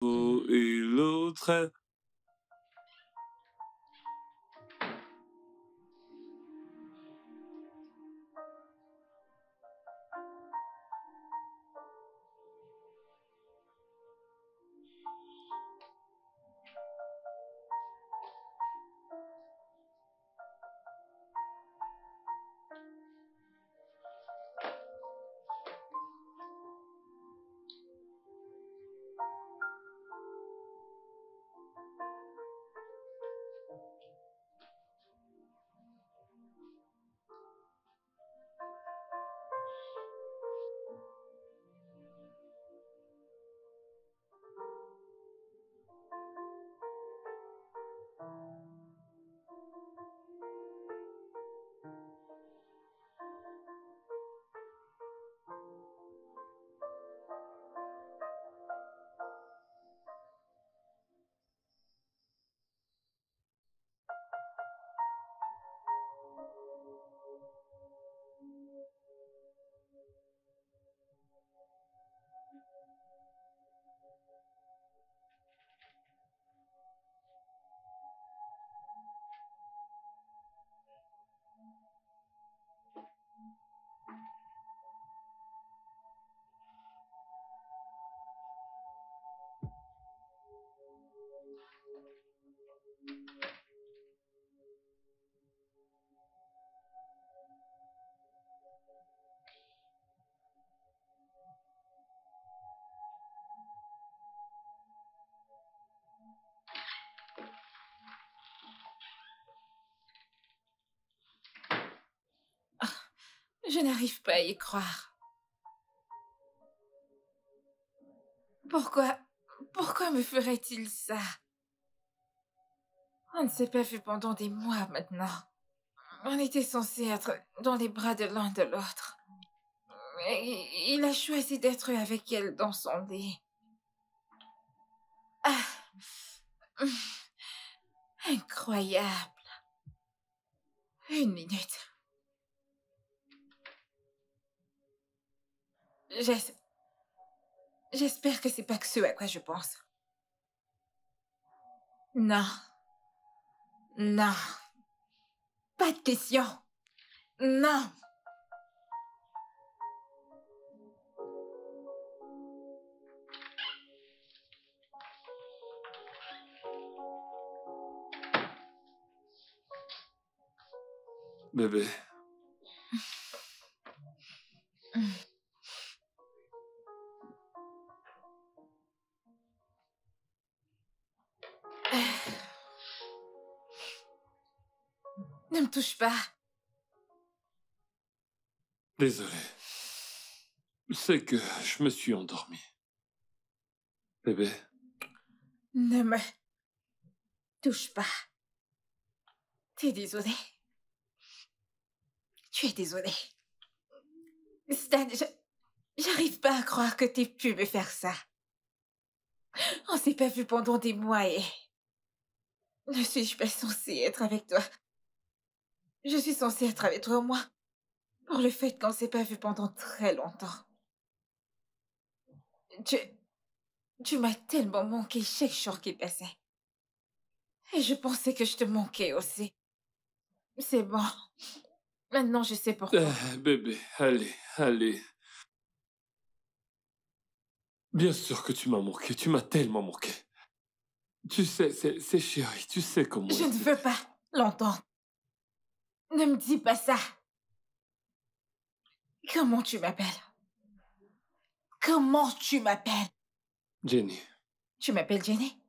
Et l'autre. Je n'arrive pas à y croire. Pourquoi me ferait-il ça? On ne s'est pas vu pendant des mois maintenant. On était censés être dans les bras de l'un de l'autre. Mais il a choisi d'être avec elle dans son lit. Ah, incroyable. Une minute. J'espère que c'est pas que ce à quoi je pense. Non. Non. Pas de question. Non. Bébé. Ne me touche pas. Désolé. C'est que je me suis endormi. Bébé. Ne me touche pas. T'es désolé. Tu es désolé. Stan, j'arrive pas à croire que t'aies pu me faire ça. On s'est pas vu pendant des mois et... Ne suis-je pas censée être avec toi? Je suis censée être avec toi, moi, pour le fait qu'on s'est pas vu pendant très longtemps. Tu m'as tellement manqué chaque jour qui passait. Et je pensais que je te manquais aussi. C'est bon. Maintenant, je sais pourquoi. Bébé, allez. Bien sûr que tu m'as manqué, tu m'as tellement manqué. Tu sais, c'est chéri, tu sais comment... Je ne veux pas l'entendre. Ne me dis pas ça. Comment tu m'appelles? Comment tu m'appelles? Jenny. Tu m'appelles Jenny?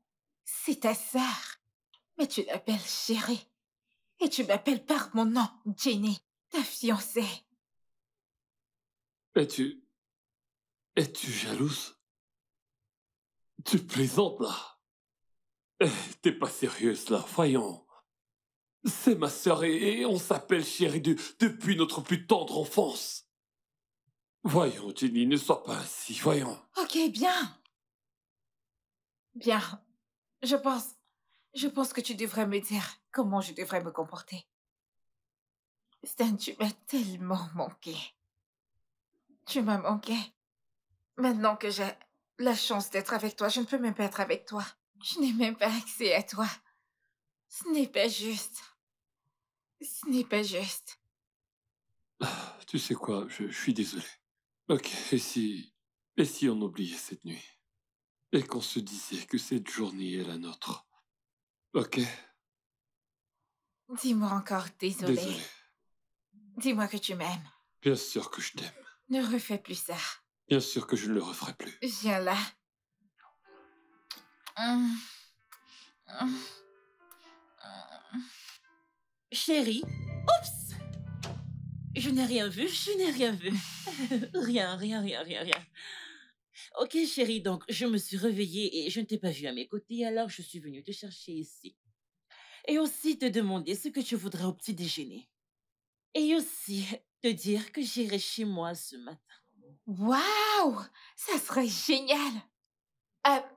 C'est ta sœur. Mais tu l'appelles chérie. Et tu m'appelles par mon nom, Jenny, ta fiancée. Es-tu jalouse? Tu plaisantes, là? T'es pas sérieuse, là, voyons. C'est ma sœur et on s'appelle chérie depuis notre plus tendre enfance. Voyons, Jenny, ne sois pas ainsi, voyons. Ok, bien. Bien. Je pense que tu devrais me dire comment je devrais me comporter. Stan, tu m'as tellement manqué. Tu m'as manqué. Maintenant que j'ai la chance d'être avec toi. Je ne peux même pas être avec toi. Je n'ai même pas accès à toi. Ce n'est pas juste. Ce n'est pas juste. Tu sais quoi, je suis désolé. Ok, et si on oubliait cette nuit? Et qu'on se disait que cette journée est la nôtre? Ok, Dis-moi encore désolé. désolé. Dis-moi que tu m'aimes. Bien sûr que je t'aime. Ne refais plus ça. Bien sûr que je ne le referai plus. Viens là. Hum, hum, hum. Chérie, oups! Je n'ai rien vu, je n'ai rien vu. Rien, rien, rien, rien, rien. Ok, chérie, donc je me suis réveillée et je ne t'ai pas vue à mes côtés, alors je suis venue te chercher ici. Et aussi te demander ce que tu voudrais au petit déjeuner. Et aussi te dire que j'irai chez moi ce matin. Waouh! Ça serait génial! Ah,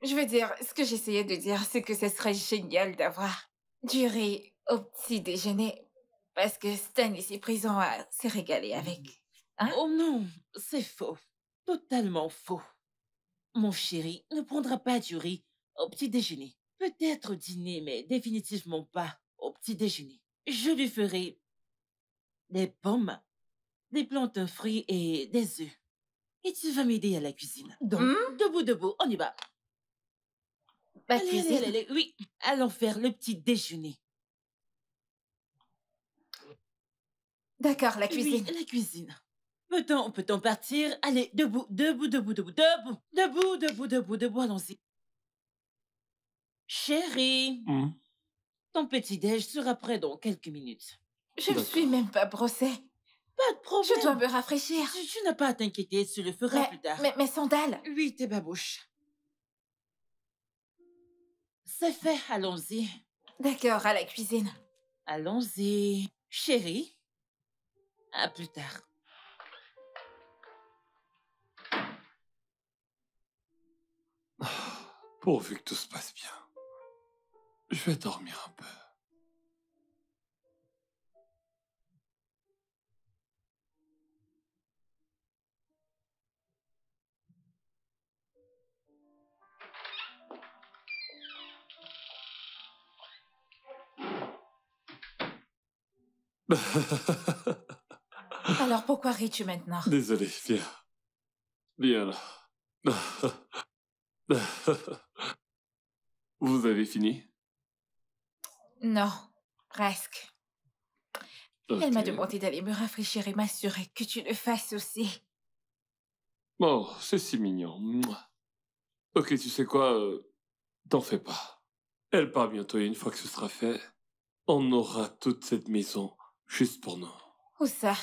je veux dire, ce que j'essayais de dire, c'est que ce serait génial d'avoir du riz au petit déjeuner. Parce que Stan ici présent s'est régalé avec. Hein? Oh non, c'est faux. Totalement faux. Mon chéri ne prendra pas du riz au petit déjeuner. Peut-être au dîner, mais définitivement pas au petit déjeuner. Je lui ferai des pommes, des plantains frits et des œufs. Et tu vas m'aider à la cuisine. Donc, debout, debout, on y va. La Allez, cuisine? allez, allez, oui, allons faire le petit déjeuner. D'accord, la Oui, cuisine. la cuisine. Peut-on partir? Allez, debout, debout, debout, debout, debout, debout, debout, debout, debout, allons-y. Chérie, ton petit-déj sera prêt dans quelques minutes. Je ne suis même pas brossée. Pas de problème. Je dois me rafraîchir. Tu n'as pas à t'inquiéter, tu le feras plus tard. Mais mes sandales. Oui, tes babouches. C'est fait, allons-y. D'accord, à la cuisine. Allons-y. Chérie, à plus tard. Pourvu que tout se passe bien. Je vais dormir un peu. Alors pourquoi ris-tu maintenant? Désolé, viens. Viens là. Vous avez fini? Non, presque. Ok. Elle m'a demandé d'aller me rafraîchir et m'assurer que tu le fasses aussi. Oh, c'est si mignon. Mouah. Ok, tu sais quoi? T'en fais pas. Elle part bientôt et une fois que ce sera fait, on aura toute cette maison juste pour nous. Où ça?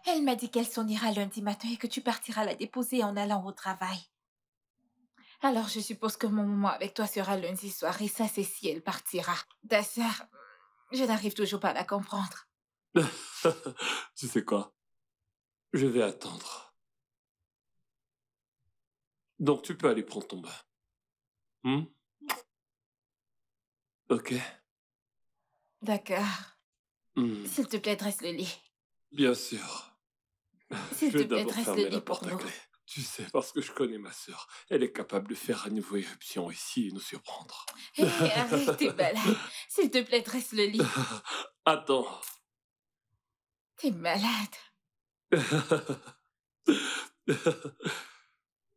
Elle m'a dit qu'elle s'en ira lundi matin et que tu partiras la déposer en allant au travail. Alors je suppose que mon moment avec toi sera lundi soir et ça c'est si elle partira. Ta sœur, je n'arrive toujours pas à la comprendre. Tu sais quoi? Je vais attendre. Donc tu peux aller prendre ton bain. Ok. D'accord. S'il te plaît, dresse le lit. Bien sûr. S'il Je te vais plaît, d'abord dresse le fermer la lit pour porte à nous. clé. Tu sais, parce que je connais ma sœur. Elle est capable de faire à nouveau éruption ici et nous surprendre. Hé, arrête, t'es malade. S'il te plaît, dresse le lit. Attends. T'es malade.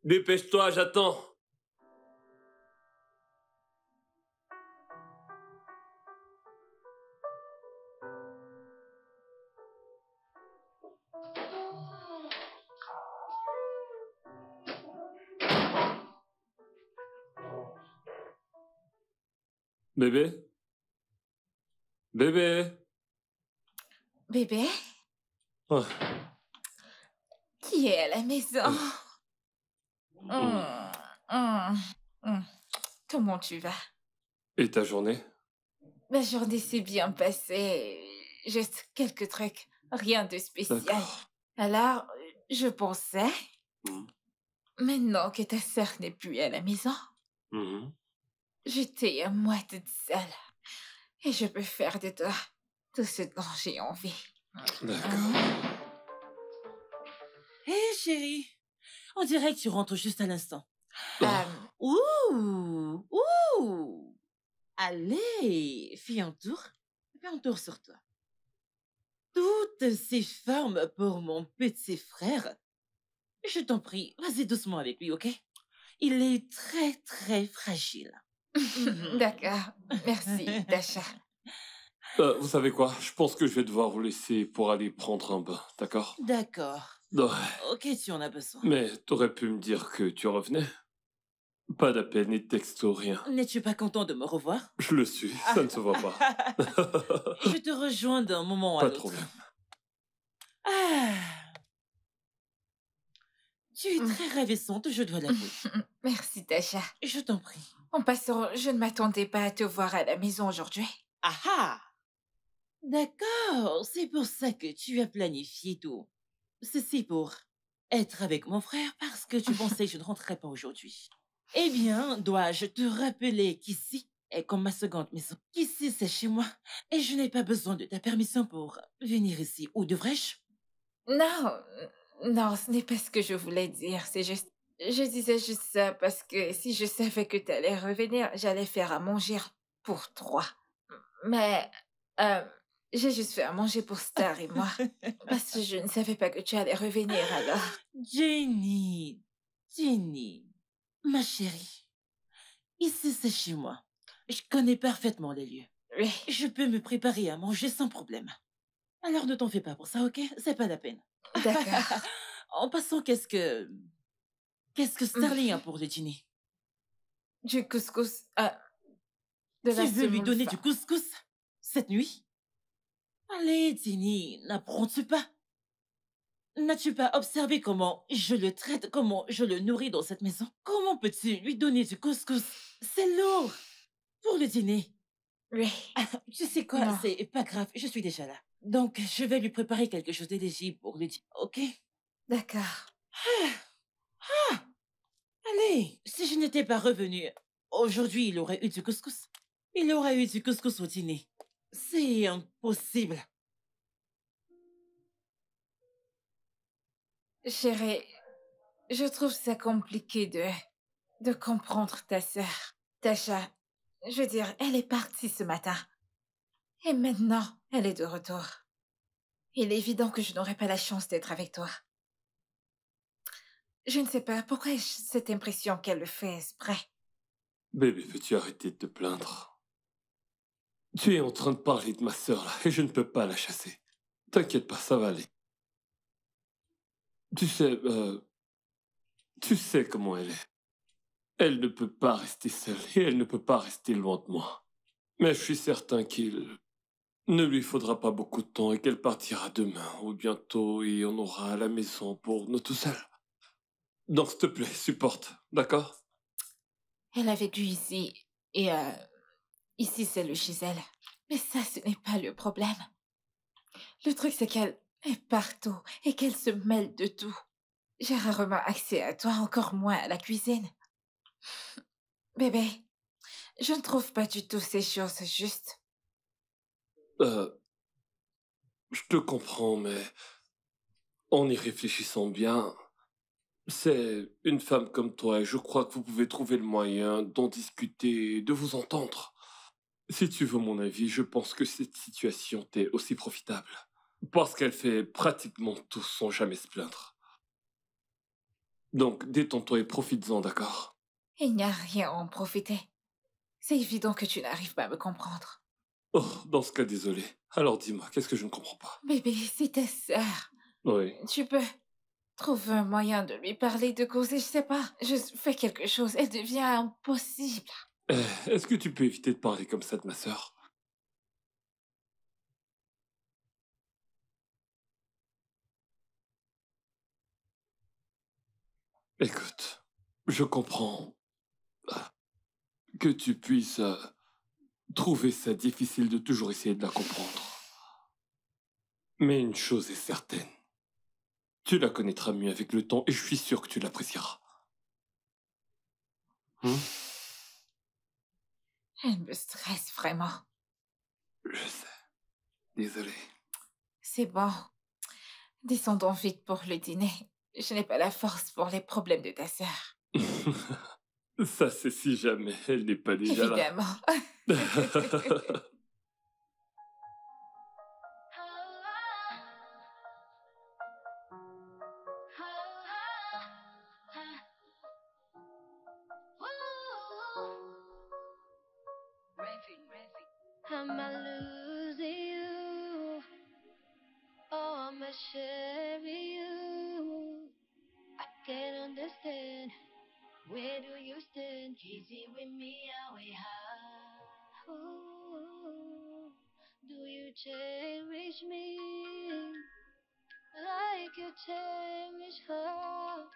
Dépêche-toi, j'attends. Bébé? Bébé? Bébé? Ouais. Qui est à la maison? Comment tu vas? Et ta journée? Ma journée s'est bien passée. Juste quelques trucs. Rien de spécial. D'accord. Alors, je pensais, maintenant que ta sœur n'est plus à la maison, j'étais à moi toute seule. Et je peux faire de toi tout ce dont j'ai envie. D'accord. Hé, chérie, On dirait que tu rentres juste à l'instant. Ah, Ouh! Ouh! Allez, fais un tour sur toi. Toutes ces femmes pour mon petit frère. Je t'en prie, vas-y doucement avec lui, ok? Il est très, très fragile. D'accord. Merci, Tasha. vous savez quoi? Je pense que je vais devoir vous laisser pour aller prendre un bain, d'accord? D'accord. Ouais. Ok, tu en as besoin. Mais t'aurais pu me dire que tu revenais. Pas d'appel ni de texto, rien. N'es-tu pas content de me revoir? Je le suis, ça ne se voit pas. Je te rejoins d'un moment à Pas de l'autre. problème. Ah, tu es Mm. très ravissante, je dois l'avouer. Merci, Tasha. Je t'en prie. En passant, je ne m'attendais pas à te voir à la maison aujourd'hui. Ah ah! D'accord, c'est pour ça que tu as planifié tout. Ceci pour être avec mon frère parce que tu pensais que je ne rentrerais pas aujourd'hui. Eh bien, dois-je te rappeler qu'ici est comme ma seconde maison. Qu'ici, c'est chez moi et je n'ai pas besoin de ta permission pour venir ici. Ou devrais-je? Non, non, ce n'est pas ce que je voulais dire. C'est juste... Je disais juste ça parce que si je savais que tu allais revenir, j'allais faire à manger pour 3. Mais euh, j'ai juste fait à manger pour Star et moi. Parce que je ne savais pas que tu allais revenir alors. Jenny, Jenny, ma chérie, ici c'est chez moi. Je connais parfaitement les lieux. Oui, Je peux me préparer à manger sans problème. Alors ne t'en fais pas pour ça, ok? C'est pas la peine. d'accord. En passant, qu'est-ce que Sterling a pour le dîner? Du couscous, de Tu la veux lui semoule donner fin. du couscous cette nuit? Allez, Jenny, n'apprends-tu pas? N'as-tu pas observé comment je le traite, comment je le nourris dans cette maison? Comment peux-tu lui donner du couscous? C'est lourd pour le dîner. Oui, Tu sais quoi, non. c'est pas grave, je suis déjà là. Donc, je vais lui préparer quelque chose d'éligible pour le dîner, ok? D'accord. Allez, si je n'étais pas revenue, aujourd'hui, il aurait eu du couscous. Il aurait eu du couscous au dîner. C'est impossible. Chérie, je trouve ça compliqué de comprendre ta sœur. Tasha, je veux dire, elle est partie ce matin. Et maintenant, elle est de retour. Il est évident que je n'aurai pas la chance d'être avec toi. Je ne sais pas pourquoi j'ai cette impression qu'elle le fait exprès. Bébé, peux-tu arrêter de te plaindre? Tu es en train de parler de ma sœur, là, et je ne peux pas la chasser. T'inquiète pas, ça va aller. Tu sais, tu sais comment elle est. Elle ne peut pas rester seule, et elle ne peut pas rester loin de moi. Mais je suis certain qu'il ne lui faudra pas beaucoup de temps et qu'elle partira demain ou bientôt et on aura la maison pour nous tout seuls. Donc, s'il te plaît, supporte, d'accord? Elle a vécu ici, et ici c'est le chez elle. Mais ça, ce n'est pas le problème. Le truc, c'est qu'elle est partout et qu'elle se mêle de tout. J'ai rarement accès à toi, encore moins à la cuisine. Bébé, je ne trouve pas du tout ces choses justes. Euh, je te comprends, mais en y réfléchissant bien, c'est une femme comme toi et je crois que vous pouvez trouver le moyen d'en discuter et de vous entendre. Si tu veux mon avis, je pense que cette situation t'est aussi profitable. Parce qu'elle fait pratiquement tout sans jamais se plaindre. Donc, détends-toi et profites-en, d'accord? Il n'y a rien à en profiter. C'est évident que tu n'arrives pas à me comprendre. Oh, dans ce cas, désolé. Alors dis-moi, qu'est-ce que je ne comprends pas? Bébé, c'est ta sœur. Oui. Tu peux trouver un moyen de lui parler, de causer, je sais pas. Je fais quelque chose, elle devient impossible. Est-ce que tu peux éviter de parler comme ça de ma sœur? Écoute, je comprends que tu puisses trouver ça difficile de toujours essayer de la comprendre. Mais une chose est certaine. Tu la connaîtras mieux avec le temps et je suis sûr que tu l'apprécieras. Elle me stresse vraiment. Je sais. Désolé. C'est bon. Descendons vite pour le dîner. Je n'ai pas la force pour les problèmes de ta sœur. Ça, c'est si jamais elle n'est pas déjà là. Évidemment. Am I losing you? Oh, am I sharing you? I can't understand. Where do you stand? Easy with me, away high. Ooh, do you cherish me like you cherish her?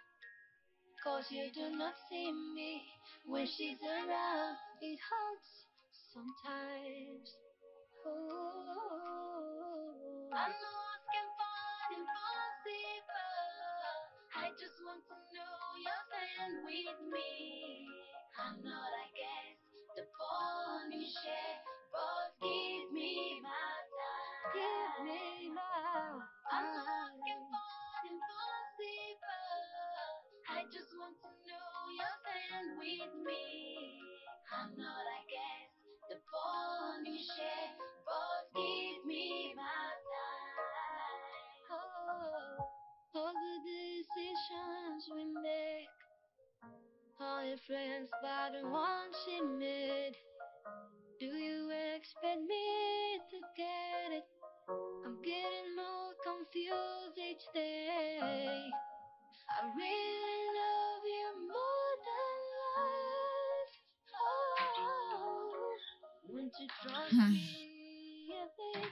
'Cause you do not see me when she's around. It hurts sometimes. Ooh, I know I can find impossible. I just want to know you'll stand with me. I'm not, I guess, the bond you share, but give me my time. Give me now. I know I can find impossible. I just want to know you'll stand with me. I'm not, I guess, the bond you share, but give me my time. Oh, all the decisions we make, all influenced by the one she made. Do you expect me to get it? I'm getting more confused each day. I really love you more than life. Oh, won't you trust me, yeah, baby?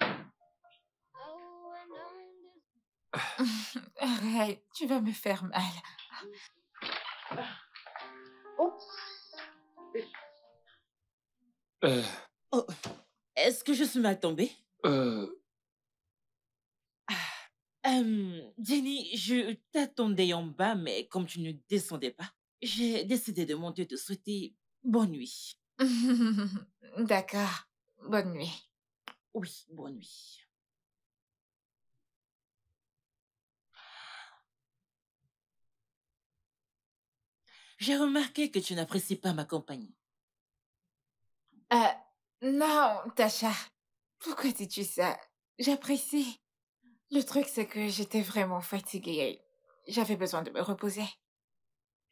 Oh, and Arrête, tu vas me faire mal. Euh, Oh, est-ce que je suis mal tombée? Jenny, je t'attendais en bas, mais comme tu ne descendais pas, j'ai décidé de monter te souhaiter bonne nuit. D'accord. Bonne nuit. Oui, bonne nuit. J'ai remarqué que tu n'apprécies pas ma compagnie. Non, Tasha. Pourquoi dis-tu ça? J'apprécie. Le truc, c'est que j'étais vraiment fatiguée. J'avais besoin de me reposer.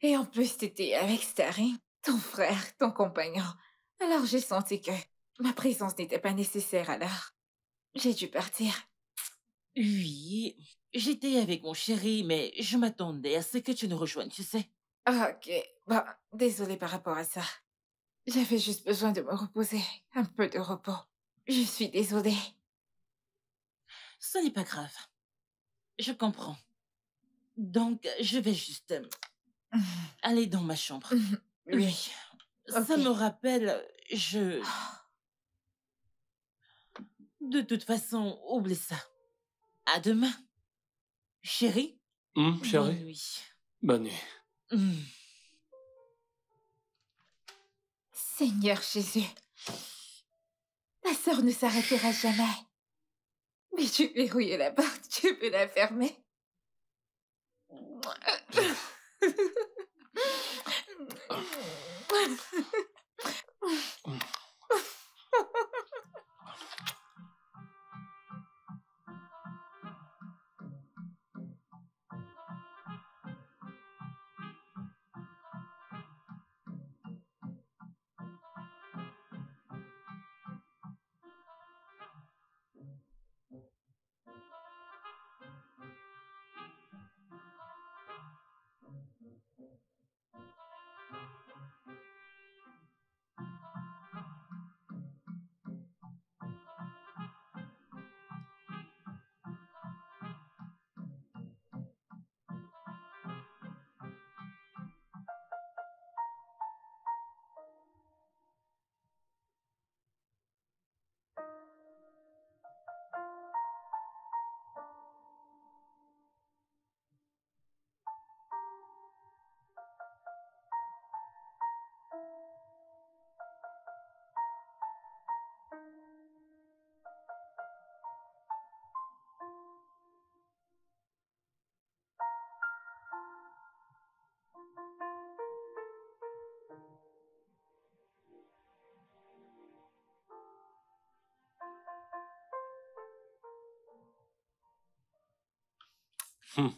Et en plus, t'étais avec Starry, ton frère, ton compagnon. Alors j'ai senti que ma présence n'était pas nécessaire alors. J'ai dû partir. Oui, j'étais avec mon chéri, mais je m'attendais à ce que tu nous rejoignes, tu sais. Ok, bon, désolée par rapport à ça. J'avais juste besoin de me reposer, un peu de repos. Je suis désolée. Ce n'est pas grave. Je comprends. Donc, je vais juste aller dans ma chambre. Oui. Ça Ok. me rappelle, De toute façon, oublie ça. À demain. Chérie, bonne chérie, nuit. bonne nuit. Seigneur Jésus, ta sœur ne s'arrêtera jamais. Mais tu verrouilles la porte, tu peux la fermer. Hmm.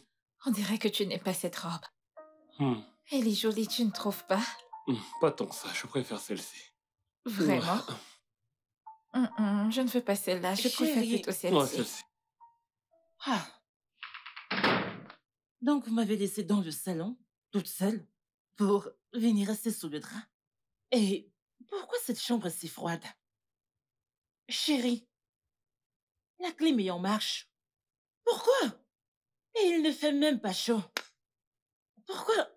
On dirait que tu n'aimes pas cette robe. Hmm. Elle est jolie, tu ne trouves pas? Pas tant que ça, je préfère celle-ci. Vraiment? Je ne veux pas celle-là, je préfère Chérie. plutôt Ouais, celle-ci. celle-ci. Ah. Donc, vous m'avez laissée dans le salon, toute seule, pour venir rester sous le drap. Et pourquoi cette chambre est si froide? Chérie, la clim est en marche. Pourquoi? Et il ne fait même pas chaud. Pourquoi?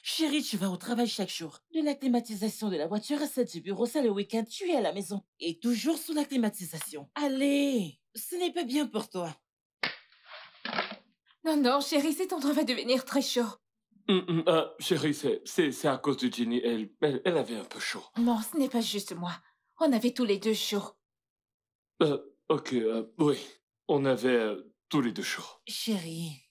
Chérie, tu vas au travail chaque jour. De la climatisation de la voiture à celle du bureau, ça le week-end, tu es à la maison. Et toujours sous la climatisation. Allez, ce n'est pas bien pour toi. Non, non, chérie, cet endroit va devenir très chaud. Chérie, c'est à cause de Jenny. Elle avait un peu chaud. Non, ce n'est pas juste moi. On avait tous les deux chaud. Ok, oui. On avait tous les deux chaud. Chérie,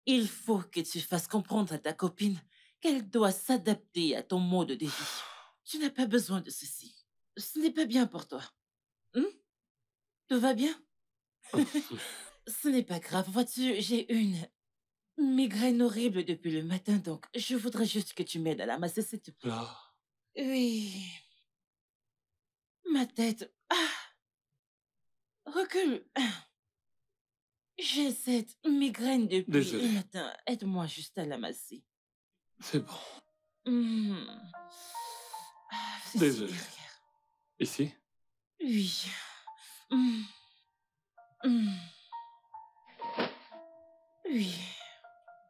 il faut que tu fasses comprendre à ta copine qu'elle doit s'adapter à ton mode de vie. Tu n'as pas besoin de ceci. Ce n'est pas bien pour toi. Tout va bien? Ce n'est pas grave. Vois-tu, j'ai une migraine horrible depuis le matin, donc je voudrais juste que tu m'aides à la masser, s'il te plaît. Ah. Oui. Ma tête. Ah. Recule. J'ai cette migraine depuis Désolé. le matin. Aide-moi juste à la masser. C'est bon. C'est Désolé. si derrière. Ici? Oui. Hum. Hum. Oui.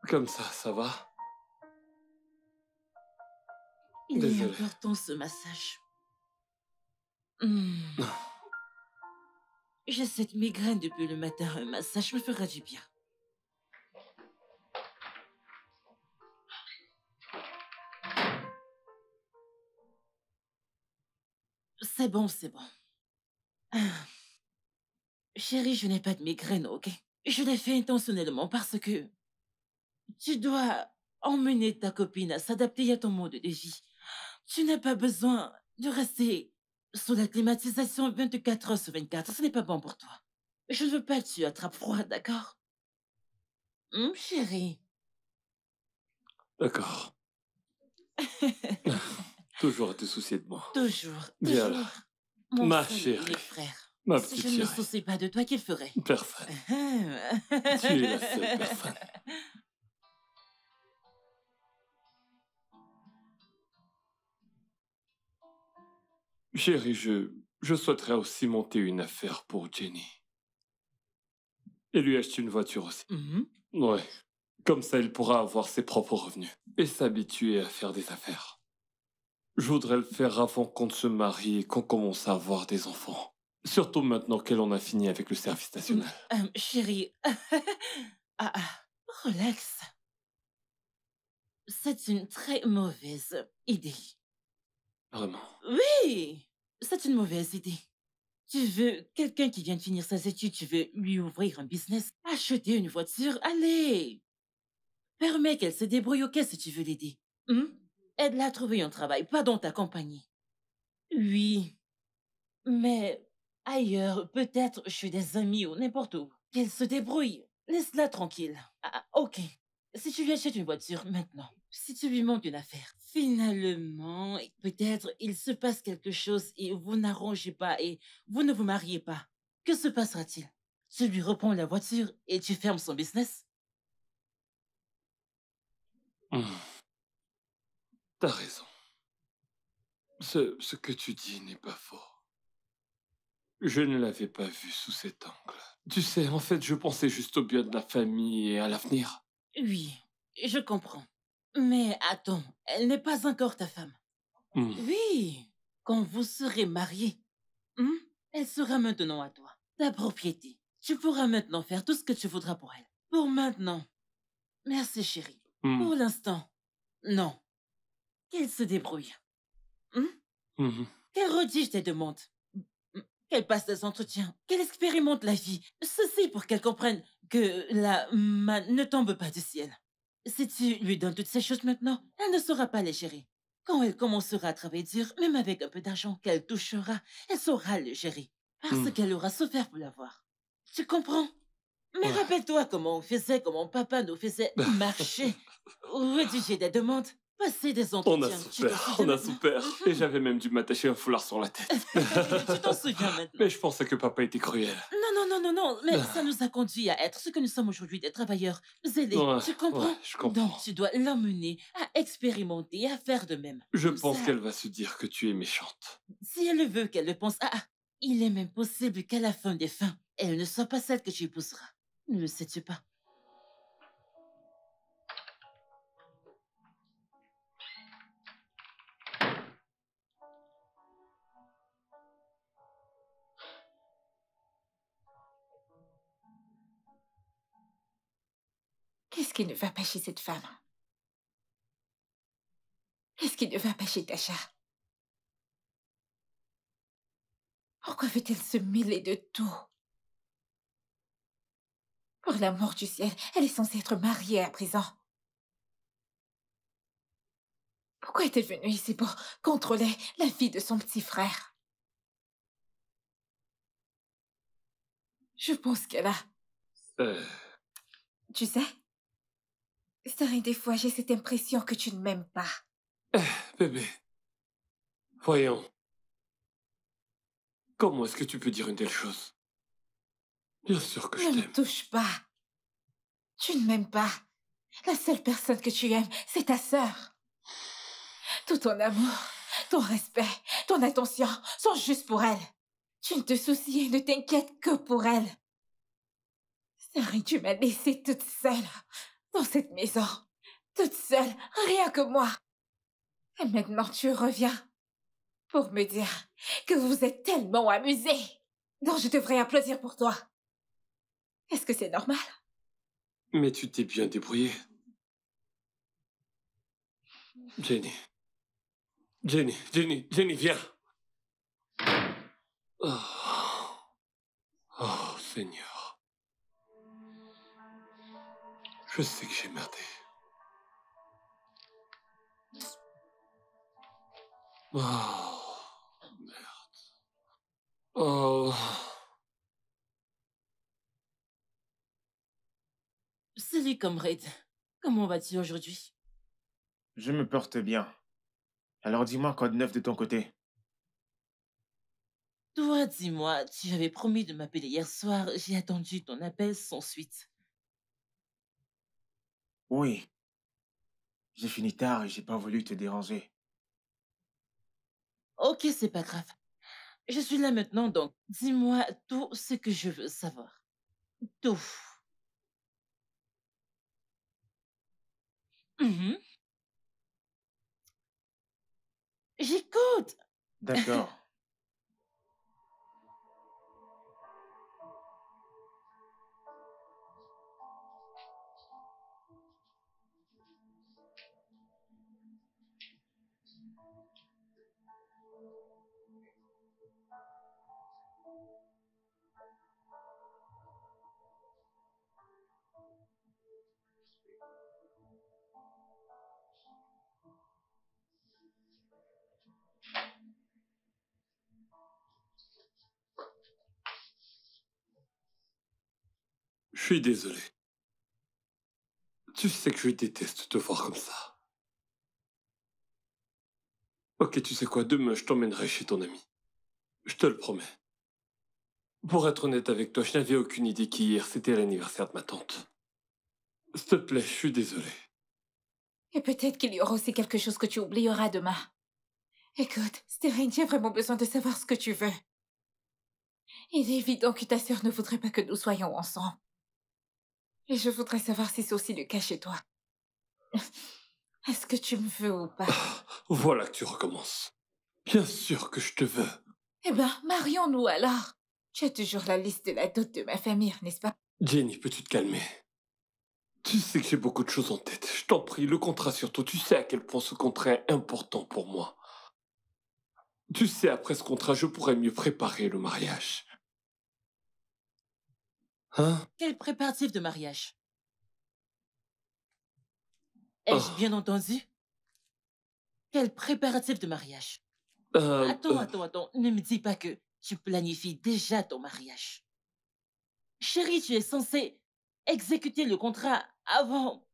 Comme ça va? Il est Désolé. important ce massage. Hum. J'ai cette migraine depuis le matin. Un massage me fera du bien. C'est bon, c'est bon. Ah. Chérie, je n'ai pas de migraine, ok? Je l'ai fait intentionnellement parce que tu dois emmener ta copine à s'adapter à ton mode de vie. Tu n'as pas besoin de rester sous la climatisation 24 heures sur 24. Ce n'est pas bon pour toi. Je ne veux pas que tu attrapes froid, d'accord? Chérie. D'accord. Toujours à te soucier de moi. Toujours, Viens toujours. là. Mon Ma seul et chérie. unique frère. Ma Si petite je ne me chérie. soucie pas de toi, qu'il ferait? Personne. Tu es la seule personne. Chérie, je souhaiterais aussi monter une affaire pour Jenny. Et lui acheter une voiture aussi. Ouais. Comme ça, il pourra avoir ses propres revenus. Et s'habituer à faire des affaires. Je voudrais le faire avant qu'on ne se marie et qu'on commence à avoir des enfants. Surtout maintenant qu'elle en a fini avec le service national. Chérie. Relax. C'est une très mauvaise idée. Vraiment. Oui, c'est une mauvaise idée. Tu veux quelqu'un qui vient de finir ses études, tu veux lui ouvrir un business, acheter une voiture, allez. Permets qu'elle se débrouille, ok, si tu veux l'aider. Aide-la à trouver un travail, pas dans ta compagnie. Oui, mais ailleurs, peut-être chez des amis ou n'importe où. Qu'elle se débrouille, laisse-la tranquille. Ok, si tu lui achètes une voiture maintenant, si tu lui montes une affaire, finalement, peut-être il se passe quelque chose et vous n'arrangez pas et vous ne vous mariez pas. Que se passera-t-il? Tu lui reprends la voiture et tu fermes son business? T'as raison. Ce que tu dis n'est pas faux. Je ne l'avais pas vu sous cet angle. Tu sais, en fait, je pensais juste au bien de la famille et à l'avenir. Oui, je comprends. Mais attends, elle n'est pas encore ta femme. Oui, quand vous serez mariés, elle sera maintenant à toi, ta propriété. Tu pourras maintenant faire tout ce que tu voudras pour elle. Pour maintenant. Merci, chérie. Pour l'instant, non. Qu'elle se débrouille. Qu'elle redige tes demandes. Qu'elle passe des entretiens. Qu'elle expérimente la vie. Ceci pour qu'elle comprenne que la manne ne tombe pas du ciel. Si tu lui donnes toutes ces choses maintenant, elle ne saura pas les gérer. Quand elle commencera à travailler dur, même avec un peu d'argent qu'elle touchera, elle saura le gérer. Parce qu'elle aura souffert pour l'avoir. Tu comprends? Mais rappelle-toi comment on faisait, comment papa nous faisait marcher, rédiger des demandes, passer des On a entretiens. Tu t'en souffert, souviens on a maintenant? souffert. Et j'avais même dû m'attacher un foulard sur la tête. Tu t'en souviens maintenant? Mais je pensais que papa était cruel. Non, mais ça nous a conduit à être ce que nous sommes aujourd'hui, des travailleurs zélés. Ouais, Tu comprends? ouais, je comprends. Donc, tu dois l'emmener à expérimenter, à faire de même. Je Comme pense ça, qu'elle va se dire que tu es méchante. si elle veut qu'elle le pense, il est même possible qu'à la fin des fins, elle ne soit pas celle que tu épouseras. Ne le sais-tu pas? Qu'est-ce qui ne va pas chez cette femme? Qu'est-ce qui ne va pas chez Tasha? Pourquoi veut-elle se mêler de tout? Pour l'amour du ciel, elle est censée être mariée à présent. Pourquoi est-elle venue ici pour contrôler la vie de son petit frère? Je pense qu'elle a... Euh, Tu sais, Starry, des fois, j'ai cette impression que tu ne m'aimes pas. bébé. Voyons. Comment est-ce que tu peux dire une telle chose? Bien sûr que je Ne me t'aime. touche pas. Tu ne m'aimes pas. La seule personne que tu aimes, c'est ta sœur. Tout ton amour, ton respect, ton attention sont juste pour elle. Tu ne te soucies et ne t'inquiètes que pour elle. Starry, tu m'as laissée toute seule dans cette maison. Toute seule, rien que moi. Et maintenant tu reviens pour me dire que vous êtes tellement amusés dont je devrais applaudir pour toi. Est-ce que c'est normal? Mais tu t'es bien débrouillée. Jenny. Jenny, viens. Oh, oh, Seigneur. Je sais que j'ai merdé. Oh, merde. Oh. Salut, comrade. Comment vas-tu aujourd'hui? Je me porte bien. Alors dis-moi quoi de neuf de ton côté. Toi, dis-moi, tu avais promis de m'appeler hier soir. J'ai attendu ton appel sans suite. Oui, j'ai fini tard et j'ai pas voulu te déranger. Ok, c'est pas grave. Je suis là maintenant, donc dis-moi tout ce que je veux savoir. Tout. Mhm. J'écoute. D'accord. Je suis désolé. Tu sais que je déteste te voir comme ça. Ok, tu sais quoi, demain je t'emmènerai chez ton ami. Je te le promets. Pour être honnête avec toi, je n'avais aucune idée qu'hier c'était l'anniversaire de ma tante. S'il te plaît, je suis désolé. Et peut-être qu'il y aura aussi quelque chose que tu oublieras demain. Écoute, Stérine, j'ai vraiment besoin de savoir ce que tu veux. Il est évident que ta sœur ne voudrait pas que nous soyons ensemble. Et je voudrais savoir si c'est aussi le cas chez toi. Est-ce que tu me veux ou pas? Voilà que tu recommences. Bien sûr que je te veux. Eh ben, marions-nous alors. Tu as toujours la liste de la dot de ma famille, n'est-ce pas? Jenny, peux-tu te calmer? Tu sais que j'ai beaucoup de choses en tête. Je t'en prie, le contrat surtout. Tu sais à quel point ce contrat est important pour moi. Tu sais, après ce contrat, je pourrais mieux préparer le mariage. Hein? Quel préparatif de mariage? Ai-je Oh. bien entendu? Quel préparatif de mariage? Attends. Ne me dis pas que tu planifies déjà ton mariage. Chérie, tu es censée exécuter le contrat avant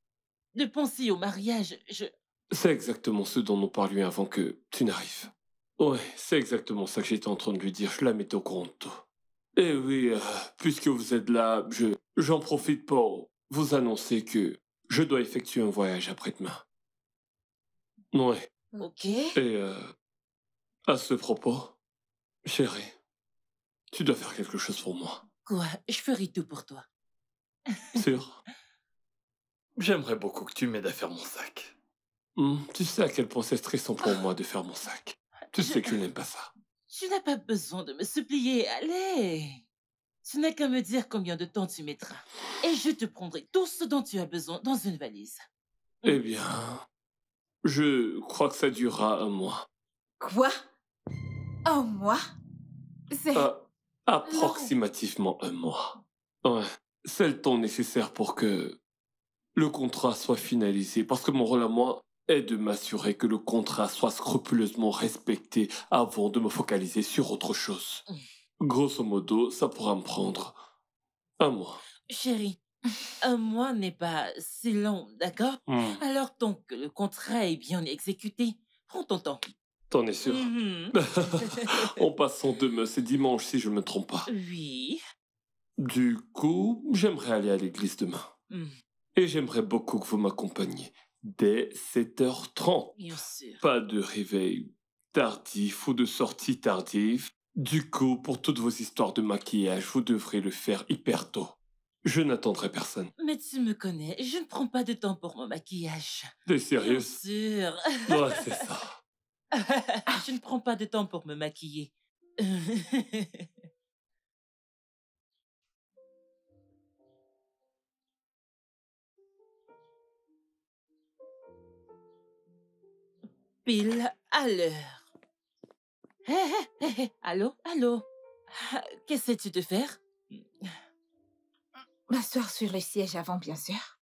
de penser au mariage. C'est exactement ce dont nous parlions avant que tu n'arrives. Ouais, c'est exactement ça que j'étais en train de lui dire. Je la mettais au courant de tout. Et oui, puisque vous êtes là, j'en profite pour vous annoncer que je dois effectuer un voyage après-demain. Ouais. Ok. Et à ce propos, chérie, tu dois faire quelque chose pour moi. Quoi? Je ferai tout pour toi. Sûr? J'aimerais beaucoup que tu m'aides à faire mon sac. Tu sais à quel point c'est stressant pour moi de faire mon sac. Tu sais que je n'aime pas ça. Tu n'as pas besoin de me supplier. Allez. Tu n'as qu'à me dire combien de temps tu mettras. Et je te prendrai tout ce dont tu as besoin dans une valise. Eh bien, je crois que ça durera un mois. Quoi? Un mois? C'est... Approximativement un mois. Ouais, c'est le temps nécessaire pour que le contrat soit finalisé. Parce que mon rôle à moi est de m'assurer que le contrat soit scrupuleusement respecté avant de me focaliser sur autre chose. Grosso modo, ça pourra me prendre un mois. Chérie, un mois n'est pas si long, d'accord? Alors, tant que le contrat est bien exécuté, prends ton temps. T'en es sûr? Mhm. En passant demain, c'est dimanche si je ne me trompe pas. Oui. Du coup, j'aimerais aller à l'église demain. Et j'aimerais beaucoup que vous m'accompagniez. Dès 7h30. Bien sûr. Pas de réveil tardif ou de sortie tardive. Du coup, pour toutes vos histoires de maquillage, vous devrez le faire hyper tôt. Je n'attendrai personne. Mais tu me connais, je ne prends pas de temps pour mon maquillage. T'es Bien sérieuse? sûr. Ouais, c'est ça. Je ne prends pas de temps pour me maquiller. Pile à l'heure. Hé, hé, hé, hé, allô, allô. Qu'essaies-tu de faire? M'asseoir sur le siège avant, bien sûr.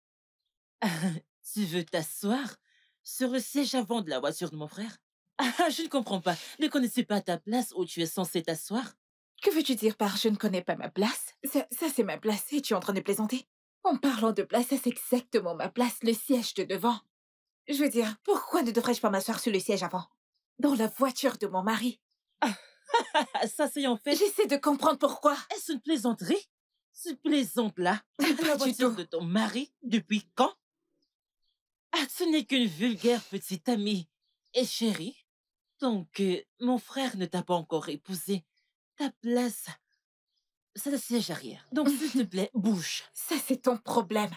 Tu veux t'asseoir sur le siège avant de la voiture de mon frère? Je ne comprends pas. Ne connais-tu pas ta place où tu es censé t'asseoir? Que veux-tu dire par je ne connais pas ma place? Ça c'est ma place et tu es en train de plaisanter? En parlant de place, ça c'est exactement ma place, le siège de devant. Je veux dire, pourquoi ne devrais-je pas m'asseoir sur le siège avant? Dans la voiture de mon mari. Ça, c'est en fait... J'essaie de comprendre pourquoi. Est-ce une plaisanterie? Ce plaisante-là, dans la Pas du voiture tout. de ton mari, depuis quand? Ce n'est qu'une vulgaire petite amie. Et chérie, donc, mon frère ne t'a pas encore épousé. Ta place, c'est le siège arrière. Donc, s'il te plaît, bouge. Ça c'est ton problème.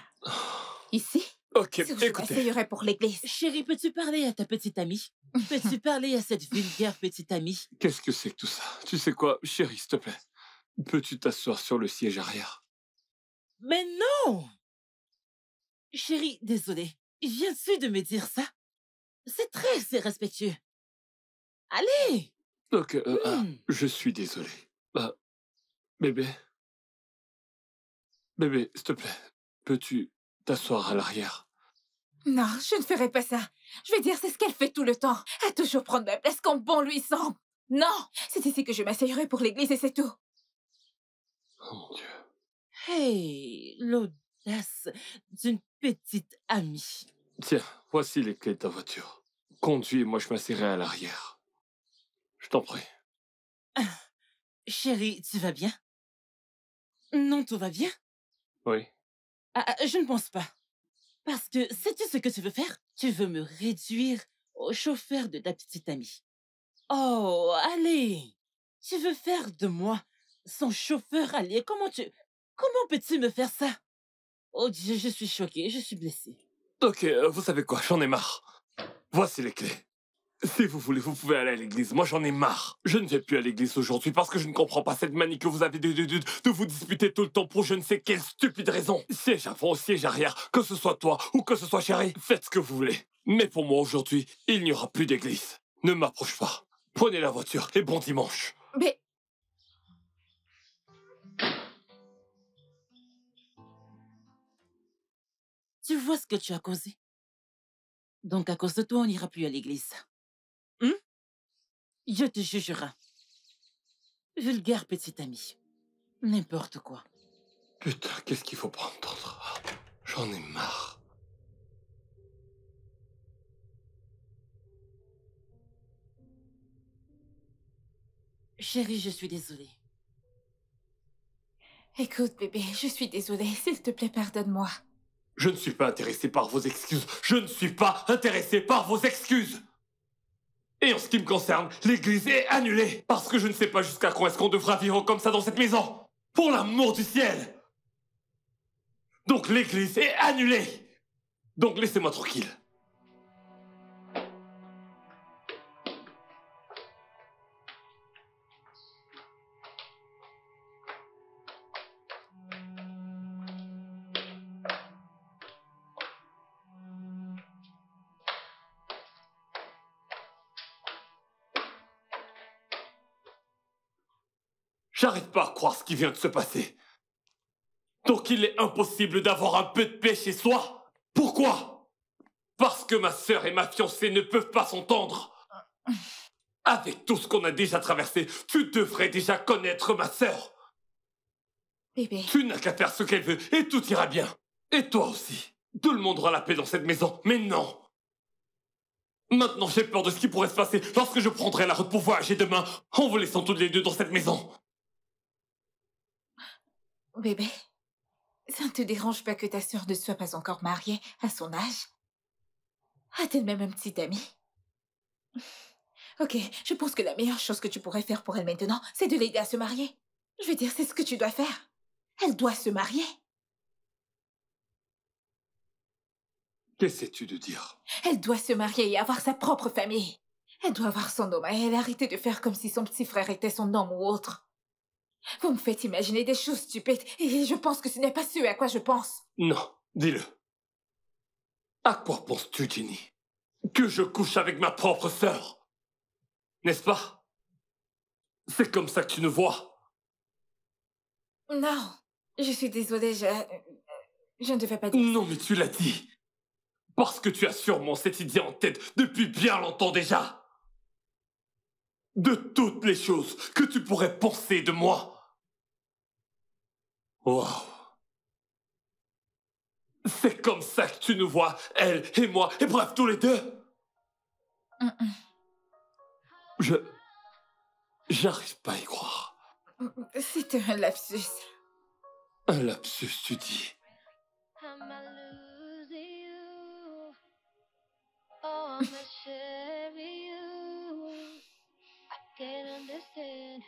Ici? Ok, Sur je écoutez. m'asseyerai pour l'église. Chérie, peux-tu parler à ta petite amie? Peux-tu parler à cette vulgaire petite amie? Qu'est-ce que c'est que tout ça? Tu sais quoi, chérie, s'il te plaît. Peux-tu t'asseoir sur le siège arrière? Mais non! Chérie, désolée. Viens-tu de me dire ça? C'est très irrespectueux. Allez! Ok, Hmm. je suis désolé. Bébé. Bébé, s'il te plaît, peux-tu t'asseoir à l'arrière? Non, je ne ferai pas ça. Je veux dire, c'est ce qu'elle fait tout le temps. À toujours prendre ma place quand bon lui semble. Non, c'est ici que je m'asseyerai pour l'église et c'est tout. Oh mon Dieu. Hey, l'audace d'une petite amie. Tiens, voici les clés de ta voiture. Conduis et moi je m'assierai à l'arrière. Je t'en prie. Chérie, tu vas bien? Non, tout va bien? Oui. Je ne pense pas. Parce que sais-tu ce que tu veux faire? Tu veux me réduire au chauffeur de ta petite amie. Oh, allez! Tu veux faire de moi son chauffeur allié? Comment peux-tu me faire ça? Oh Dieu, je suis choquée, je suis blessée. Ok, vous savez quoi, j'en ai marre. Voici les clés. Si vous voulez, vous pouvez aller à l'église. Moi, j'en ai marre. Je ne vais plus à l'église aujourd'hui parce que je ne comprends pas cette manie que vous avez de vous disputer tout le temps pour je ne sais quelle stupide raison. Siège avant, siège arrière, que ce soit toi ou que ce soit chérie, faites ce que vous voulez. Mais pour moi, aujourd'hui, il n'y aura plus d'église. Ne m'approche pas. Prenez la voiture et bon dimanche. Mais... Tu vois ce que tu as causé? Donc à cause de toi, on n'ira plus à l'église. Je te jugerai. Vulgaire petite amie. N'importe quoi. Putain, qu'est-ce qu'il faut pas entendre? J'en ai marre. Chérie, je suis désolée. Écoute, bébé, je suis désolée. S'il te plaît, pardonne-moi. Je ne suis pas intéressé par vos excuses. Je ne suis pas intéressé par vos excuses. Et en ce qui me concerne, l'église est annulée. Parce que je ne sais pas jusqu'à quand est-ce qu'on devra vivre comme ça dans cette maison. Pour l'amour du ciel. Donc l'église est annulée. Donc laissez-moi tranquille. J'arrive pas à croire ce qui vient de se passer. Donc il est impossible d'avoir un peu de paix chez soi. Pourquoi? Parce que ma sœur et ma fiancée ne peuvent pas s'entendre. Avec tout ce qu'on a déjà traversé, tu devrais déjà connaître ma sœur. Bébé, Tu n'as qu'à faire ce qu'elle veut et tout ira bien. Et toi aussi. Tout le monde aura la paix dans cette maison, mais non. Maintenant, j'ai peur de ce qui pourrait se passer lorsque je prendrai la route pour voyager demain en vous laissant toutes les deux dans cette maison. bébé, ça ne te dérange pas que ta sœur ne soit pas encore mariée à son âge? A-t-elle même un petit ami? Ok, je pense que la meilleure chose que tu pourrais faire pour elle maintenant, c'est de l'aider à se marier. Je veux dire, c'est ce que tu dois faire. Elle doit se marier. Qu'essaies-tu de dire? Elle doit se marier et avoir sa propre famille. Elle doit avoir son homme à elle, arrêter de faire comme si son petit frère était son homme ou autre. Vous me faites imaginer des choses stupides et je pense que ce n'est pas ce à quoi je pense. Non, dis-le. À quoi penses-tu, Jenny? Que je couche avec ma propre sœur? N'est-ce pas? C'est comme ça que tu nous vois. Non, je suis désolée, je ne devais pas dire. Non, mais tu l'as dit. Parce que tu as sûrement cette idée en tête depuis bien longtemps déjà. De toutes les choses que tu pourrais penser de moi. Wow. C'est comme ça que tu nous vois, elle et moi, et bref, tous les deux. J'arrive pas à y croire. C'était un lapsus. Un lapsus, tu dis. I'ma lose you. Oh, I'ma share you. I can't understand.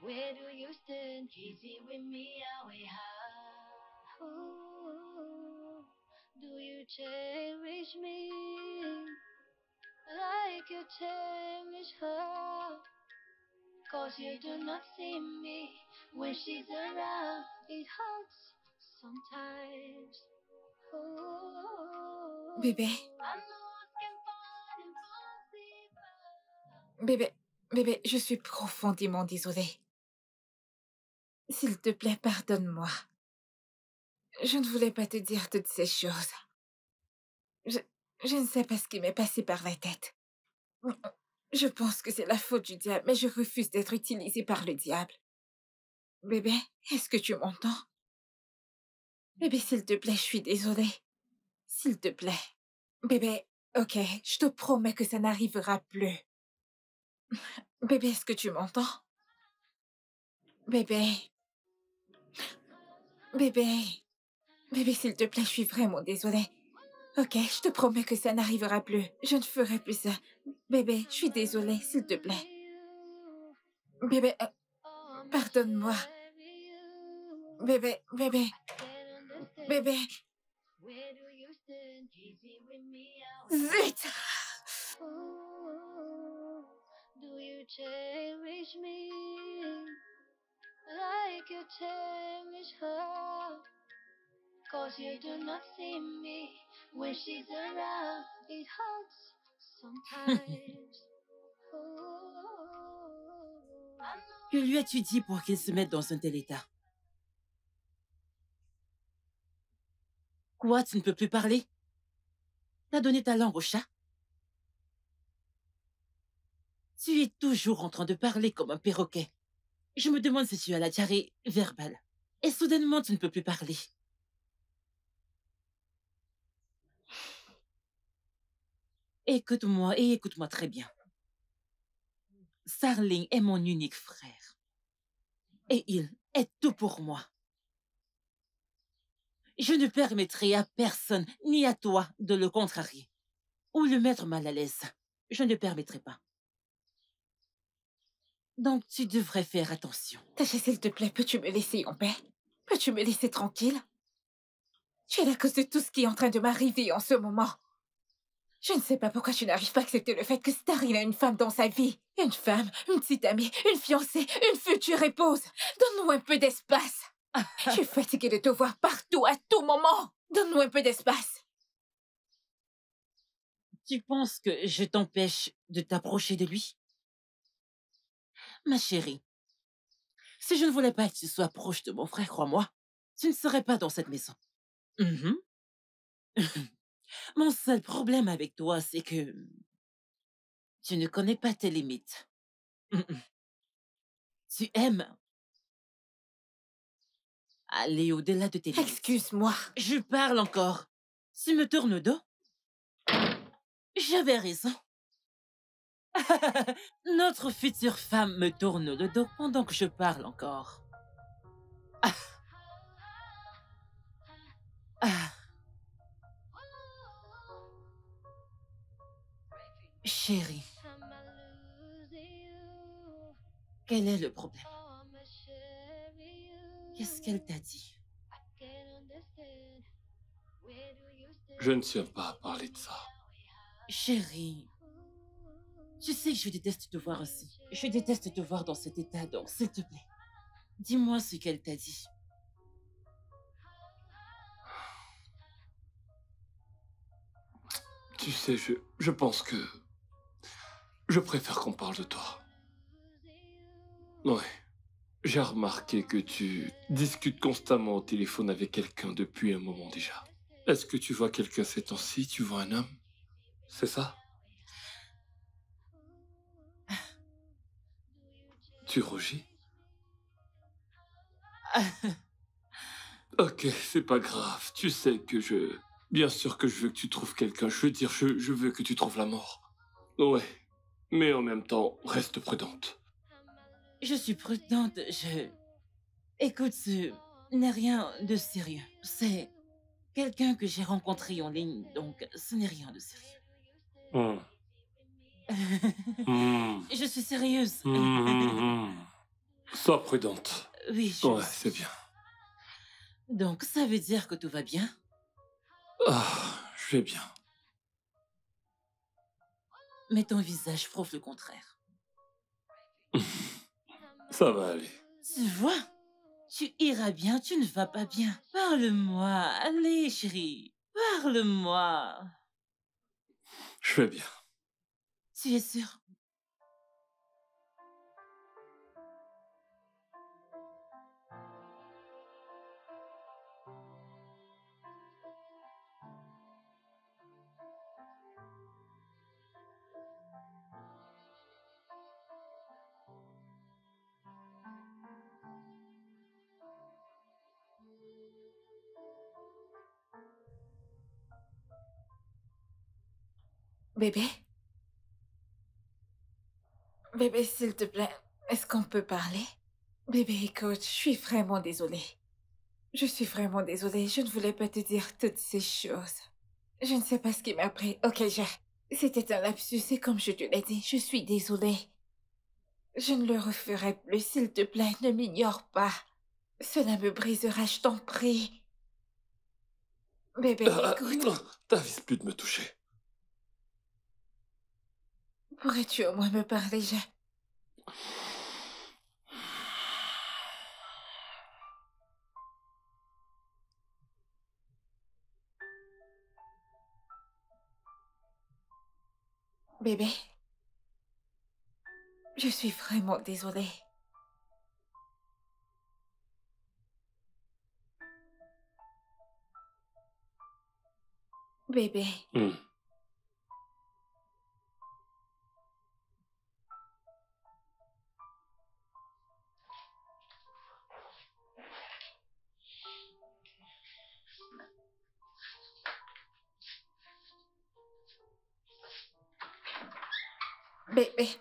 Where do you stand? Easy with me, away high. Ooh, do you cherish me like you cherish her? Cause you do not see me when she's around. It hurts sometimes. Ooh, Bébé, I know I can find impossible. bébé, je suis profondément désolée. S'il te plaît, pardonne-moi. Je ne voulais pas te dire toutes ces choses. Je ne sais pas ce qui m'est passé par la tête. Je pense que c'est la faute du diable, mais je refuse d'être utilisée par le diable. Bébé, est-ce que tu m'entends? Bébé, s'il te plaît, je suis désolée. S'il te plaît. Bébé, ok, je te promets que ça n'arrivera plus. Bébé, est-ce que tu m'entends? Bébé. Bébé. Bébé, s'il te plaît, je suis vraiment désolée. Ok, je te promets que ça n'arrivera plus. Je ne ferai plus ça. Bébé, je suis désolée, s'il te plaît. Bébé, pardonne-moi. Bébé, bébé, bébé. Zut! Ooh, do you cherish me like you cherish her? Cause you do not see me when she's around. It hurts sometimes. Ooh, I know. Que lui as-tu dit pour qu'il se mette dans un tel état? Quoi, tu ne peux plus parler? T'as donné ta langue au chat? Tu es toujours en train de parler comme un perroquet. Je me demande si tu as la diarrhée verbale. Et soudainement, tu ne peux plus parler. Écoute-moi et écoute-moi très bien. Starling est mon unique frère. Et il est tout pour moi. Je ne permettrai à personne, ni à toi, de le contrarier ou le mettre mal à l'aise. Je ne permettrai pas. Donc, tu devrais faire attention. Tasha, s'il te plaît, peux-tu me laisser en paix? Peux-tu me laisser tranquille? Tu es la cause de tout ce qui est en train de m'arriver en ce moment. Je ne sais pas pourquoi tu n'arrives pas à accepter le fait que Starling a une femme dans sa vie. Une femme, une petite amie, une fiancée, une future épouse. Donne-nous un peu d'espace. Je suis fatiguée de te voir partout, à tout moment. Donne-nous un peu d'espace. Tu penses que je t'empêche de t'approcher de lui? Ma chérie, si je ne voulais pas que tu sois proche de mon frère, crois-moi, tu ne serais pas dans cette maison. Mhm. Mon seul problème avec toi, c'est que tu ne connais pas tes limites. Mhm. Tu aimes aller au-delà de tes limites. Excuse-moi. Je parle encore. Tu me tournes le dos? J'avais raison. Notre future femme me tourne le dos pendant que je parle encore. Ah, ah. Chérie, quel est le problème? Qu'est-ce qu'elle t'a dit? Je ne tiens pas à parler de ça. Chérie, tu sais que je déteste te voir ainsi. Je déteste te voir dans cet état, donc s'il te plaît, dis-moi ce qu'elle t'a dit. Tu sais, je pense que je préfère qu'on parle de toi. Ouais. J'ai remarqué que tu discutes constamment au téléphone avec quelqu'un depuis un moment déjà. Est-ce que tu vois quelqu'un ces temps-ci? Tu vois un homme? C'est ça? Tu rougis? Ok, c'est pas grave. Tu sais que je... Bien sûr que je veux que tu trouves quelqu'un. Je veux dire, je veux que tu trouves la mort. Ouais. Mais en même temps, reste prudente. Je suis prudente, Écoute, ce n'est rien de sérieux. C'est quelqu'un que j'ai rencontré en ligne, donc ce n'est rien de sérieux. Hmm. Hmm. Je suis sérieuse. Sois prudente. Oui, je Ouais, le c'est suis. bien. Donc, ça veut dire que tout va bien? Ah, je vais bien. Mais ton visage prouve le contraire. Ça va aller. Tu vois? Tu iras bien, tu ne vas pas bien. Parle-moi. Allez, chérie. Parle-moi. Je vais bien. Tu es sûre? Bébé? Bébé, s'il te plaît, est-ce qu'on peut parler? Bébé, écoute, je suis vraiment désolée. Je suis vraiment désolée. Je ne voulais pas te dire toutes ces choses. Je ne sais pas ce qui m'a pris. Ok, c'était un lapsus et comme je te l'ai dit, je suis désolée. Je ne le referai plus, s'il te plaît, ne m'ignore pas. Cela me brisera, je t'en prie. Bébé, écoute, T'avises plus de me toucher. pourrais-tu au moins me parler, Bébé, je suis vraiment désolée. Bébé, Hmm. Bébé.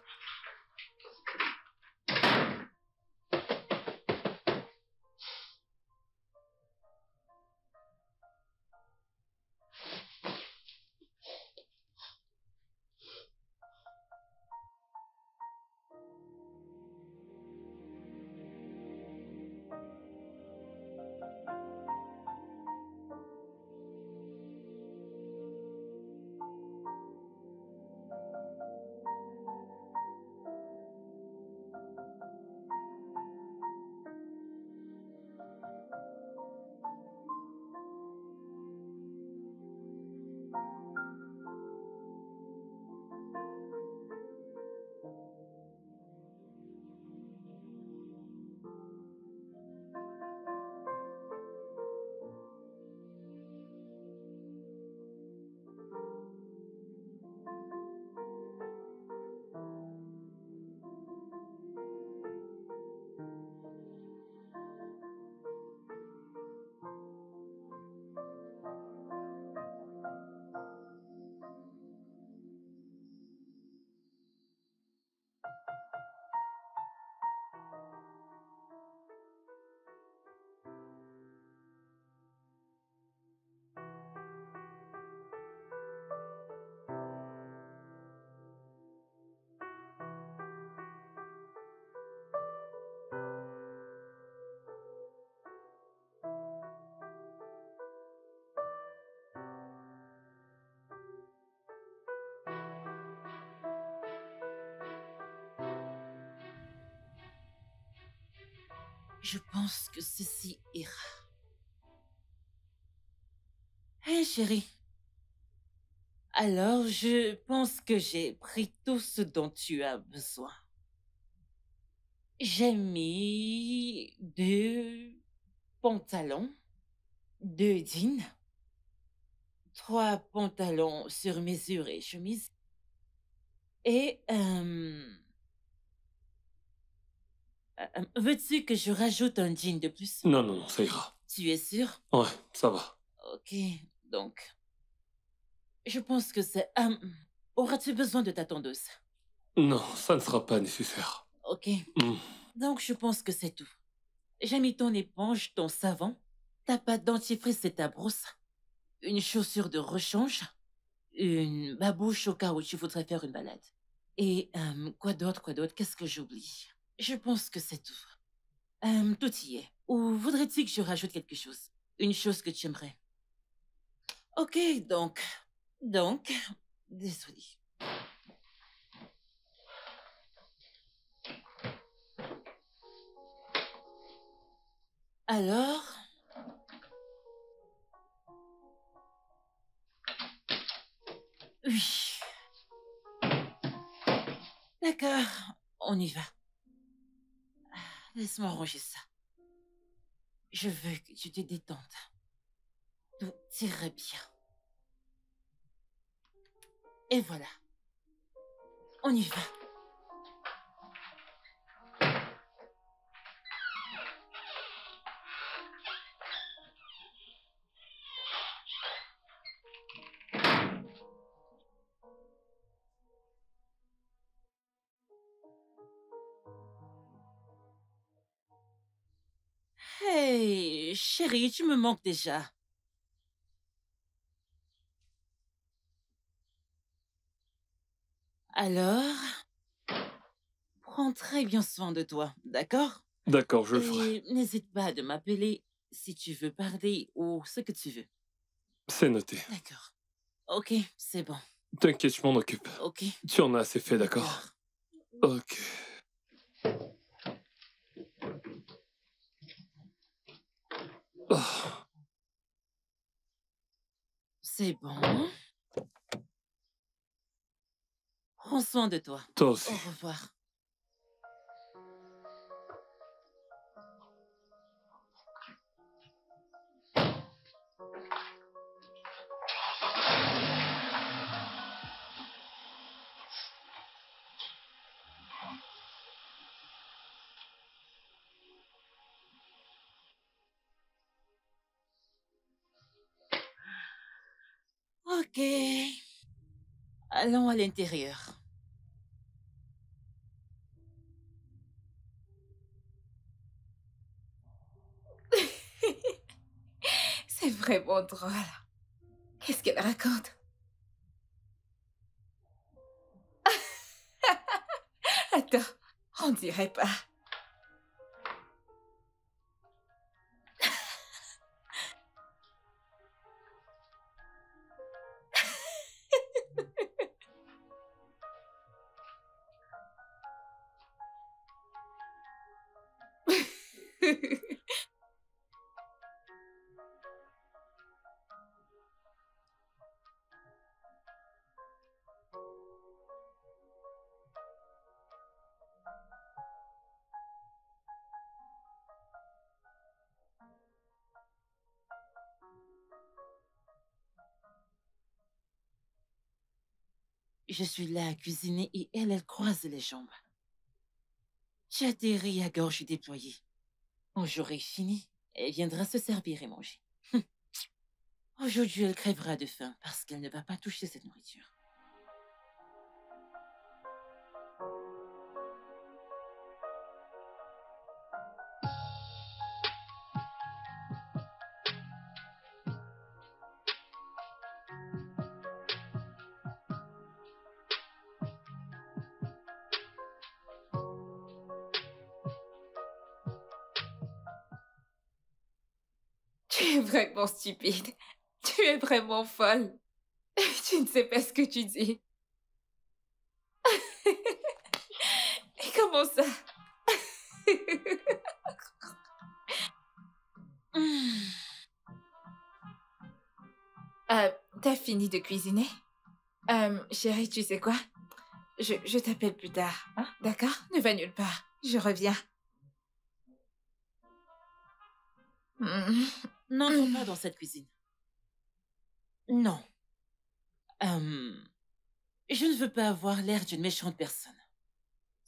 Je pense que ceci ira. Hé, chérie. Alors, je pense que j'ai pris tout ce dont tu as besoin. J'ai mis 2 pantalons, 2 jeans, 3 pantalons sur mesure et chemise. Et, veux-tu que je rajoute un jean de plus? Non, non, non, ça ira. Tu es sûr? Ouais, ça va. Ok, donc, je pense que c'est... auras-tu besoin de ta tondeuse? Non, ça ne sera pas nécessaire. Ok, Hmm. donc je pense que c'est tout. J'ai mis ton éponge, ton savon, ta pâte dentifrice et ta brosse, une chaussure de rechange, une babouche au cas où tu voudrais faire une balade. Et quoi d'autre, qu'est-ce que j'oublie? Je pense que c'est tout. Tout y est. Ou voudrais-tu que je rajoute quelque chose? Une chose que tu aimerais? Ok, donc, désolée. Alors, oui. D'accord, on y va. Laisse-moi ranger ça. Je veux que tu te détendes. Tout ira bien. Et voilà. On y va. Hey, chérie, tu me manques déjà. Alors, prends très bien soin de toi, d'accord? D'accord, je le ferai. Et n'hésite pas de m'appeler si tu veux parler ou ce que tu veux. C'est noté. D'accord. Ok, c'est bon. T'inquiète, je m'en occupe. Ok. Tu en as assez fait, d'accord? Ok. Ah, C'est bon. Prends soin de toi. toi aussi. Au revoir. Ok. Allons à l'intérieur. est vraiment drôle. Qu'est-ce qu'elle raconte? Attends, on dirait pas. Je suis là à cuisiner et elle croise les jambes. J'atterris à gorge déployée. Quand j'aurai fini, elle viendra se servir et manger. Aujourd'hui, elle crèvera de faim parce qu'elle ne va pas toucher cette nourriture. Tu es vraiment stupide. Tu es vraiment folle. Tu ne sais pas ce que tu dis. Et comment ça? T'as fini de cuisiner? Chérie, tu sais quoi? Je t'appelle plus tard, hein? D'accord? Ne va nulle part. Je reviens. N'entre pas dans cette cuisine. Non. Je ne veux pas avoir l'air d'une méchante personne.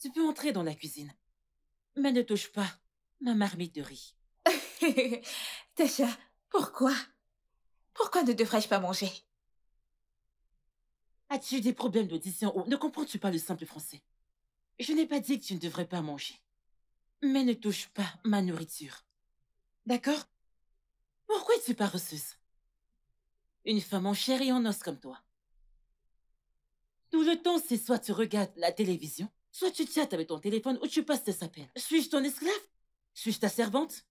Tu peux entrer dans la cuisine. Mais ne touche pas ma marmite de riz. Tasha, pourquoi? Pourquoi ne devrais-je pas manger? As-tu des problèmes d'audition ou ne comprends-tu pas le simple français? Je n'ai pas dit que tu ne devrais pas manger. Mais ne touche pas ma nourriture. D'accord? Pourquoi es-tu paresseuse? Une femme en chair et en os comme toi. Tout le temps, c'est soit tu regardes la télévision, soit tu chattes avec ton téléphone ou tu passes tes appels. Suis-je ton esclave? Suis-je ta servante?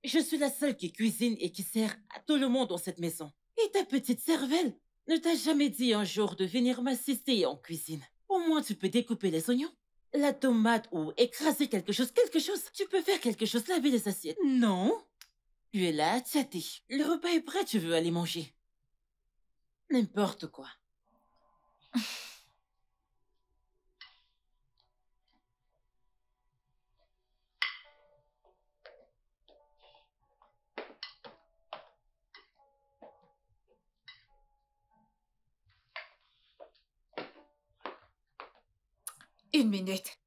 Je suis la seule qui cuisine et qui sert à tout le monde dans cette maison. Et ta petite cervelle ne t'a jamais dit un jour de venir m'assister en cuisine. Au moins, tu peux découper les oignons, la tomate ou écraser quelque chose. Tu peux faire quelque chose, laver les assiettes. Non. Tu es là à tâter. Le repas est prêt, tu veux aller manger. N'importe quoi. Une minute.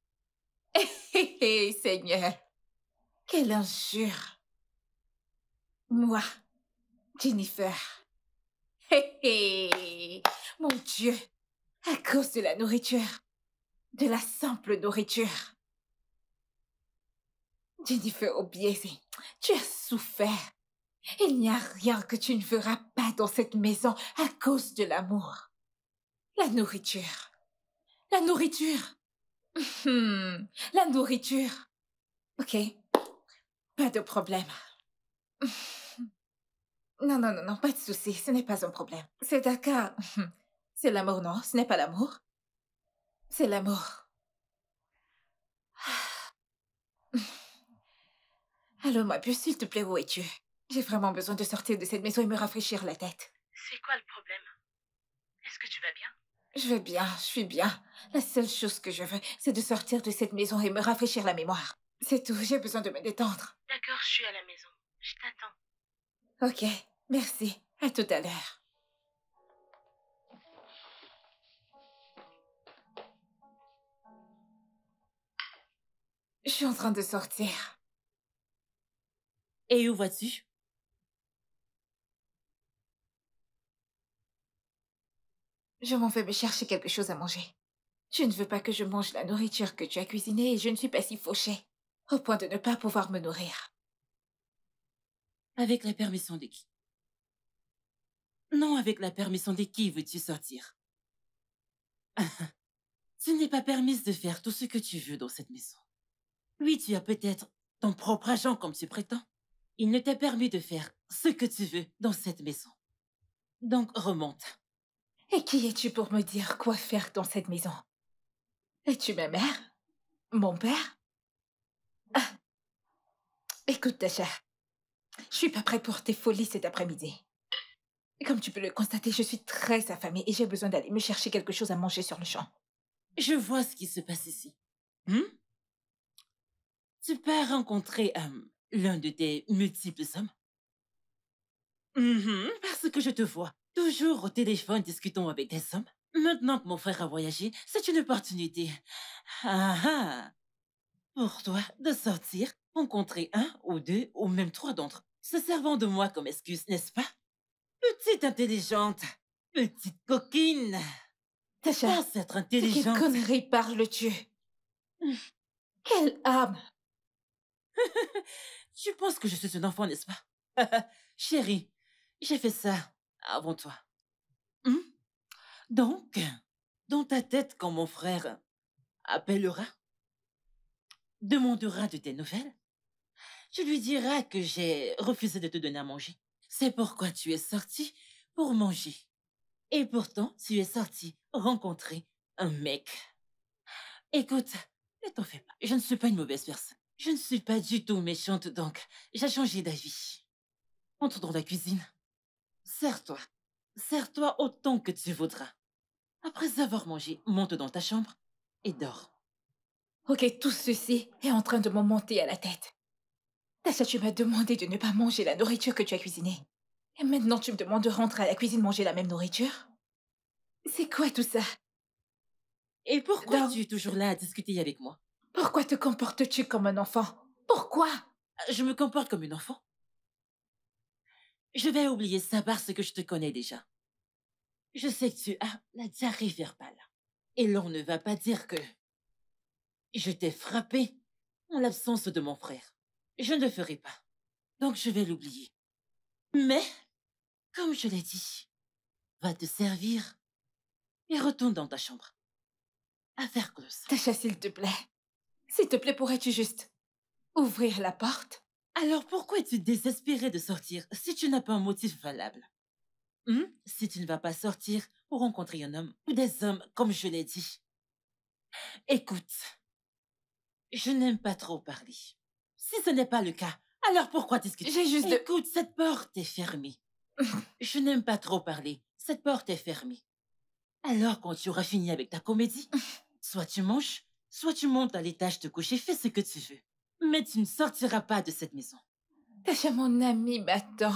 Seigneur. Quelle injure. Moi, Jennifer. Mon Dieu. À cause de la nourriture. De la simple nourriture. Jennifer Obiesi, tu as souffert. Il n'y a rien que tu ne feras pas dans cette maison à cause de l'amour. La nourriture. La nourriture. La nourriture. Ok. Pas de problème. Non, non, non, non, pas de souci. Ce n'est pas un problème. C'est d'accord. C'est l'amour, non? Ce n'est pas l'amour. C'est l'amour. Allô, ma puce, s'il te plaît, où es-tu? J'ai vraiment besoin de sortir de cette maison et me rafraîchir la tête. C'est quoi le problème? Est-ce que tu vas bien? Je vais bien, je suis bien. La seule chose que je veux, c'est de sortir de cette maison et me rafraîchir la mémoire. C'est tout, j'ai besoin de me détendre. D'accord, je suis à la maison. Je t'attends. Ok, merci. À tout à l'heure. Je suis en train de sortir. Et où vas-tu? Je m'en vais me chercher quelque chose à manger. Je ne veux pas que je mange la nourriture que tu as cuisinée et je ne suis pas si fauchée, au point de ne pas pouvoir me nourrir. Avec la permission de qui? Non, avec la permission de qui veux-tu sortir? Tu n'es pas permise de faire tout ce que tu veux dans cette maison. Oui, tu as peut-être ton propre agent comme tu prétends. Il ne t'est permis de faire ce que tu veux dans cette maison. Donc, remonte. Et qui es-tu pour me dire quoi faire dans cette maison? Es-tu ma mère? Mon père? Ah, écoute, Tasha, je suis pas prête pour tes folies cet après-midi. Comme tu peux le constater, je suis très affamée et j'ai besoin d'aller me chercher quelque chose à manger sur le champ. Je vois ce qui se passe ici. Hmm? Tu peux rencontrer l'un de tes multiples hommes? Parce que je te vois toujours au téléphone discutant avec des hommes. Maintenant que mon frère a voyagé, c'est une opportunité. Ah ah! Pour toi de sortir, rencontrer un ou deux ou même trois d'entre eux, se servant de moi comme excuse, n'est-ce pas? Petite intelligente, petite coquine. Tasha, Pense être de quelle intelligente. connerie parles-tu? Quelle âme! Tu penses que je suis une enfant, n'est-ce pas? Chérie, j'ai fait ça avant toi. Hmm? Donc, dans ta tête, quand mon frère appellera, demandera de tes nouvelles, tu lui diras que j'ai refusé de te donner à manger. C'est pourquoi tu es sorti pour manger. Et pourtant, tu es sorti rencontrer un mec. Écoute, ne t'en fais pas. Je ne suis pas une mauvaise personne. Je ne suis pas du tout méchante, donc j'ai changé d'avis. Entre dans la cuisine. Sers-toi. Sers-toi autant que tu voudras. Après avoir mangé, monte dans ta chambre et dors. Ok, tout ceci est en train de me monter à la tête. Tasha, tu m'as demandé de ne pas manger la nourriture que tu as cuisinée. Et maintenant, tu me demandes de rentrer à la cuisine manger la même nourriture? C'est quoi tout ça? Et pourquoi Non. tu es toujours là à discuter avec moi? Pourquoi te comportes-tu comme un enfant? Pourquoi? Je me comporte comme une enfant. Je vais oublier ça parce que je te connais déjà. Je sais que tu as la diarrhée verbale. Et l'on ne va pas dire que je t'ai frappé en l'absence de mon frère. Je ne le ferai pas. Donc je vais l'oublier. Mais, comme je l'ai dit, va te servir et retourne dans ta chambre. Affaire close. Tasha, s'il te plaît. S'il te plaît, pourrais-tu juste ouvrir la porte? Alors pourquoi es-tu désespéré de sortir si tu n'as pas un motif valable? Si tu ne vas pas sortir pour rencontrer un homme ou des hommes, comme je l'ai dit. Écoute, je n'aime pas trop parler. Si ce n'est pas le cas, alors pourquoi discuter? J'ai juste de... Écoute, cette porte est fermée. Je n'aime pas trop parler. Cette porte est fermée. Alors quand tu auras fini avec ta comédie, soit tu manges, soit tu montes à l'étage te coucher, fais ce que tu veux. Mais tu ne sortiras pas de cette maison. Tasha, mon ami m'attend.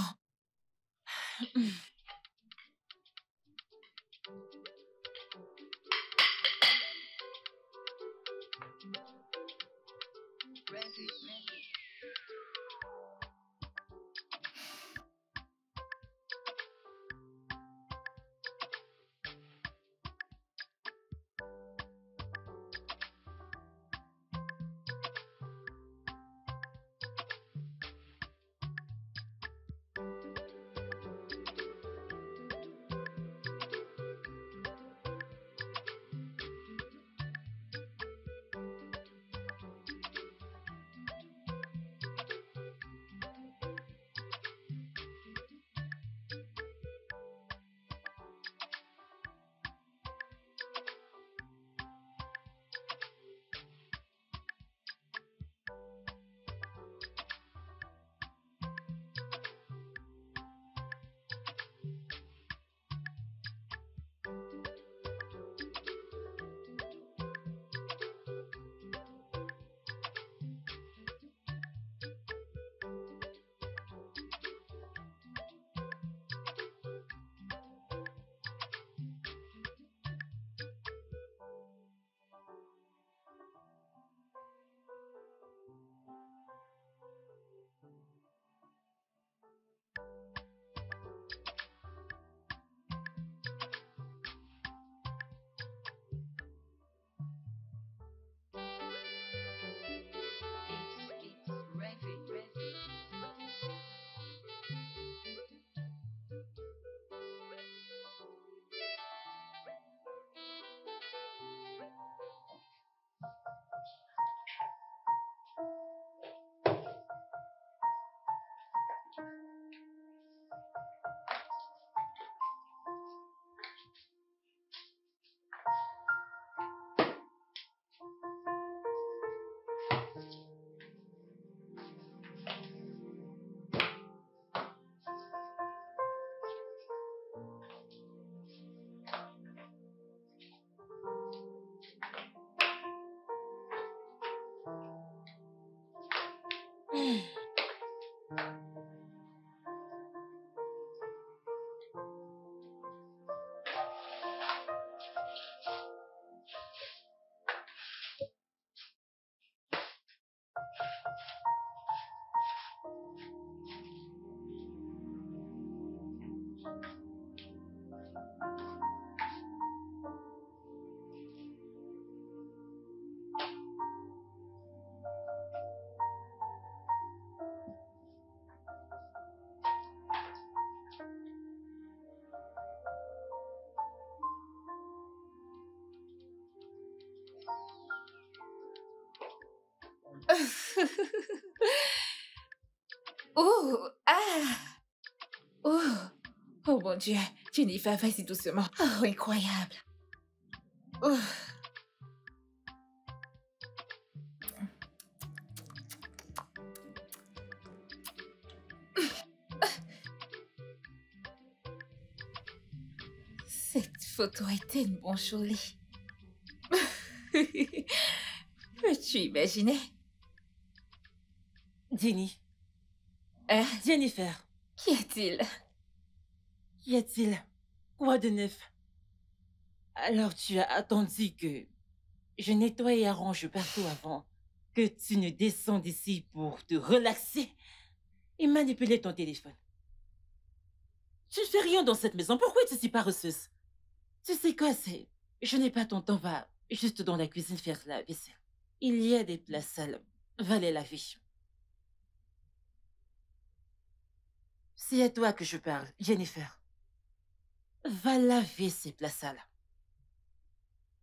Oh, ah. Oh, oh mon Dieu. Jennifer, vas-y doucement. Oh, incroyable. Oh. Cette photo est tellement jolie. Peux-tu imaginer? Jenny. Hein? Jennifer. Qu'y a-t-il? Qu'y a-t-il? Quoi de neuf? Alors tu as attendu que je nettoie et arrange partout avant que tu ne descendes ici pour te relaxer et manipuler ton téléphone. Tu ne fais rien dans cette maison. Pourquoi tu es si paresseuse? Tu sais quoi, c'est... Je n'ai pas ton temps, va juste dans la cuisine faire la vaisselle. Il y a des plats sales. Va les laver. C'est à toi que je parle, Jennifer. Va laver ces plats sales.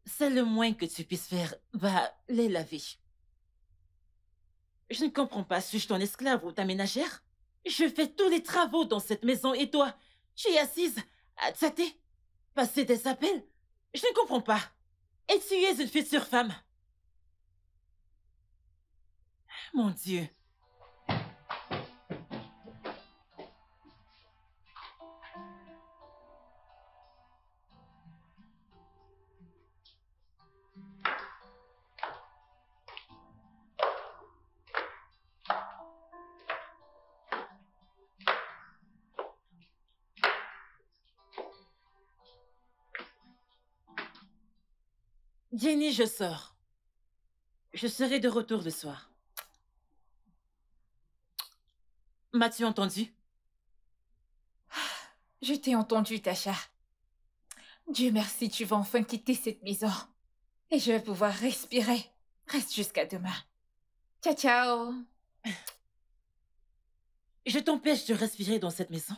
C'est le moins que tu puisses faire. Va les laver. Je ne comprends pas. Suis-je ton esclave ou ta ménagère? Je fais tous les travaux dans cette maison et toi, tu es assise à tâter, passer des appels. Je ne comprends pas. Et tu es une future femme. Mon Dieu. Jenny, je sors. Je serai de retour le soir. M'as-tu entendu? Je t'ai entendu, Tasha. Dieu merci, tu vas enfin quitter cette maison. Et je vais pouvoir respirer. Reste jusqu'à demain. Ciao, ciao. Je t'empêche de respirer dans cette maison.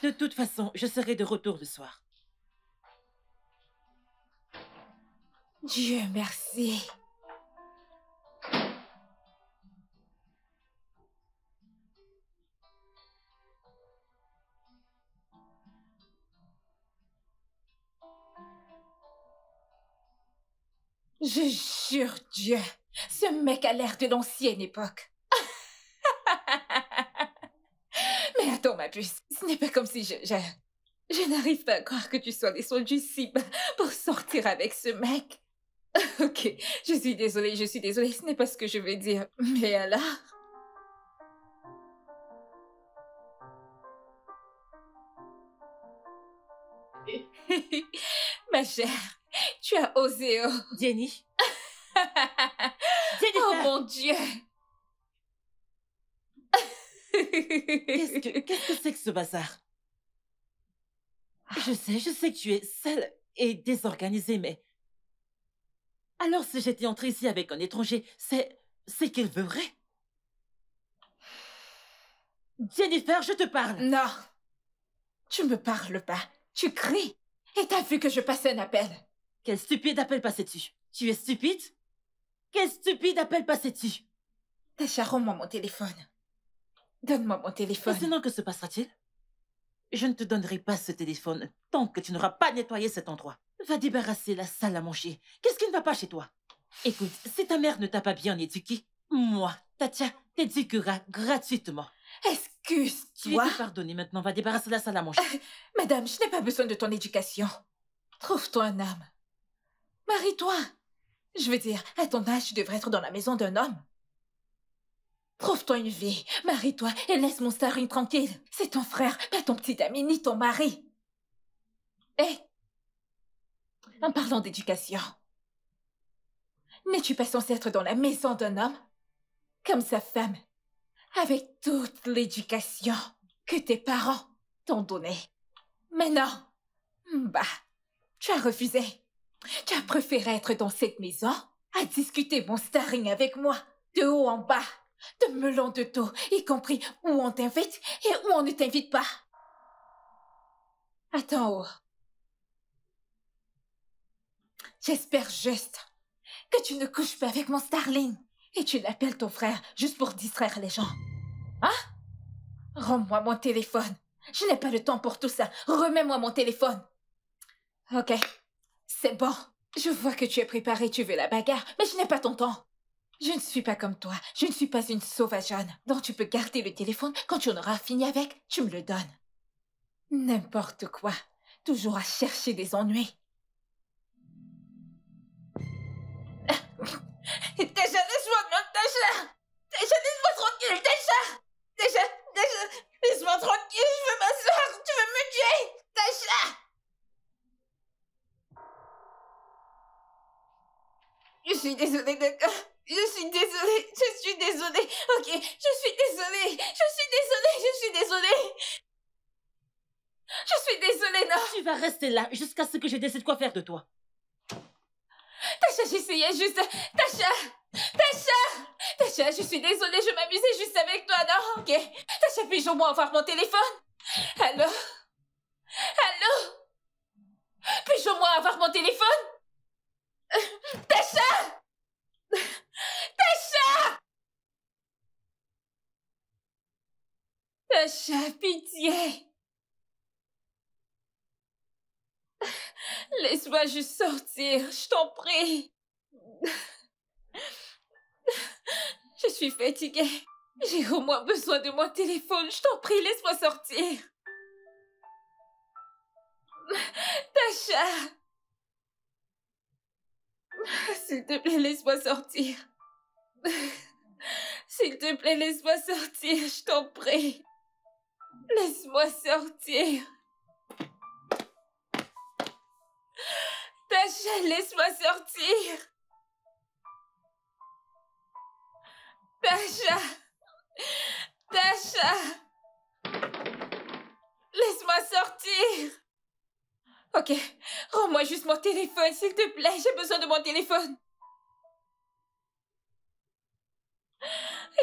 De toute façon, je serai de retour le soir. Dieu merci. Je jure Dieu, ce mec a l'air de l'ancienne époque. Mais attends, ma puce, ce n'est pas comme si je n'arrive pas à croire que tu sois descendu si bas pour sortir avec ce mec. Ok, je suis désolée, ce n'est pas ce que je veux dire. Mais alors... Ma chère, tu as osé, oh. Jenny? Oh mon Dieu! Qu'est-ce que c'est que ce bazar? Je sais que tu es sale et désorganisée, mais... Alors si j'étais entrée ici avec un étranger, c'est qu'il veut vrai? Jennifer, je te parle! Non! Tu me parles pas. Tu cries. Et t'as vu que je passais un appel. Quel stupide appel passais-tu? Tu es stupide? Quel stupide appel passais-tu? Tasha, rends-moi mon téléphone. Donne-moi mon téléphone. Et sinon, que se passera-t-il? Je ne te donnerai pas ce téléphone tant que tu n'auras pas nettoyé cet endroit. Va débarrasser la salle à manger. Qu'est-ce qui ne va pas chez toi? Écoute, si ta mère ne t'a pas bien éduquée, moi, Tatia, t'éduquera gratuitement. Tu Excuse-toi. es pardonné maintenant, va débarrasser la salle à manger. Madame, je n'ai pas besoin de ton éducation. Trouve-toi un homme. Marie-toi. Je veux dire, à ton âge, tu devrais être dans la maison d'un homme. Trouve-toi une vie, marie-toi et laisse mon starring tranquille. C'est ton frère, pas ton petit ami, ni ton mari. Hé, en parlant d'éducation, n'es-tu pas censé être dans la maison d'un homme, comme sa femme, avec toute l'éducation que tes parents t'ont donnée? Mais non, bah, tu as refusé. Tu as préféré être dans cette maison à discuter mon starring avec moi, de haut en bas, de melon de dos, y compris où on t'invite et où on ne t'invite pas. Attends, oh. J'espère juste que tu ne couches pas avec mon Starling et tu l'appelles ton frère juste pour distraire les gens. Hein? Rends-moi mon téléphone. Je n'ai pas le temps pour tout ça. Remets-moi mon téléphone. Ok, c'est bon. Je vois que tu es préparé, tu veux la bagarre, mais je n'ai pas ton temps. Je ne suis pas comme toi. Je ne suis pas une sauvageonne. Donc tu peux garder le téléphone. Quand tu en auras fini avec, tu me le donnes. N'importe quoi. Toujours à chercher des ennuis. Déjà, laisse-moi, Tasha! Tasha, laisse-moi tranquille, Tasha! Tasha, laisse-moi tranquille, je veux ma soeur, tu veux me tuer! Tasha! Je suis désolée, d'accord? Je suis désolée. Ok, je suis désolée, non! Tu vas rester là jusqu'à ce que je décide quoi faire de toi. Tasha, j'essayais juste... Tasha, je suis désolée, je m'amusais juste avec toi, non? Ok. Tasha, puis-je au moins avoir mon téléphone? Allô? Puis-je au moins avoir mon téléphone? Tasha! Tasha, pitié! Laisse-moi juste sortir, je t'en prie. Je suis fatiguée. J'ai au moins besoin de mon téléphone. Je t'en prie, laisse-moi sortir. Tasha! S'il te plaît, laisse-moi sortir. S'il te plaît, laisse-moi sortir, je t'en prie. Laisse-moi sortir. Tasha, laisse-moi sortir. Tasha! Laisse-moi sortir. Ok, rends-moi juste mon téléphone, s'il te plaît. J'ai besoin de mon téléphone.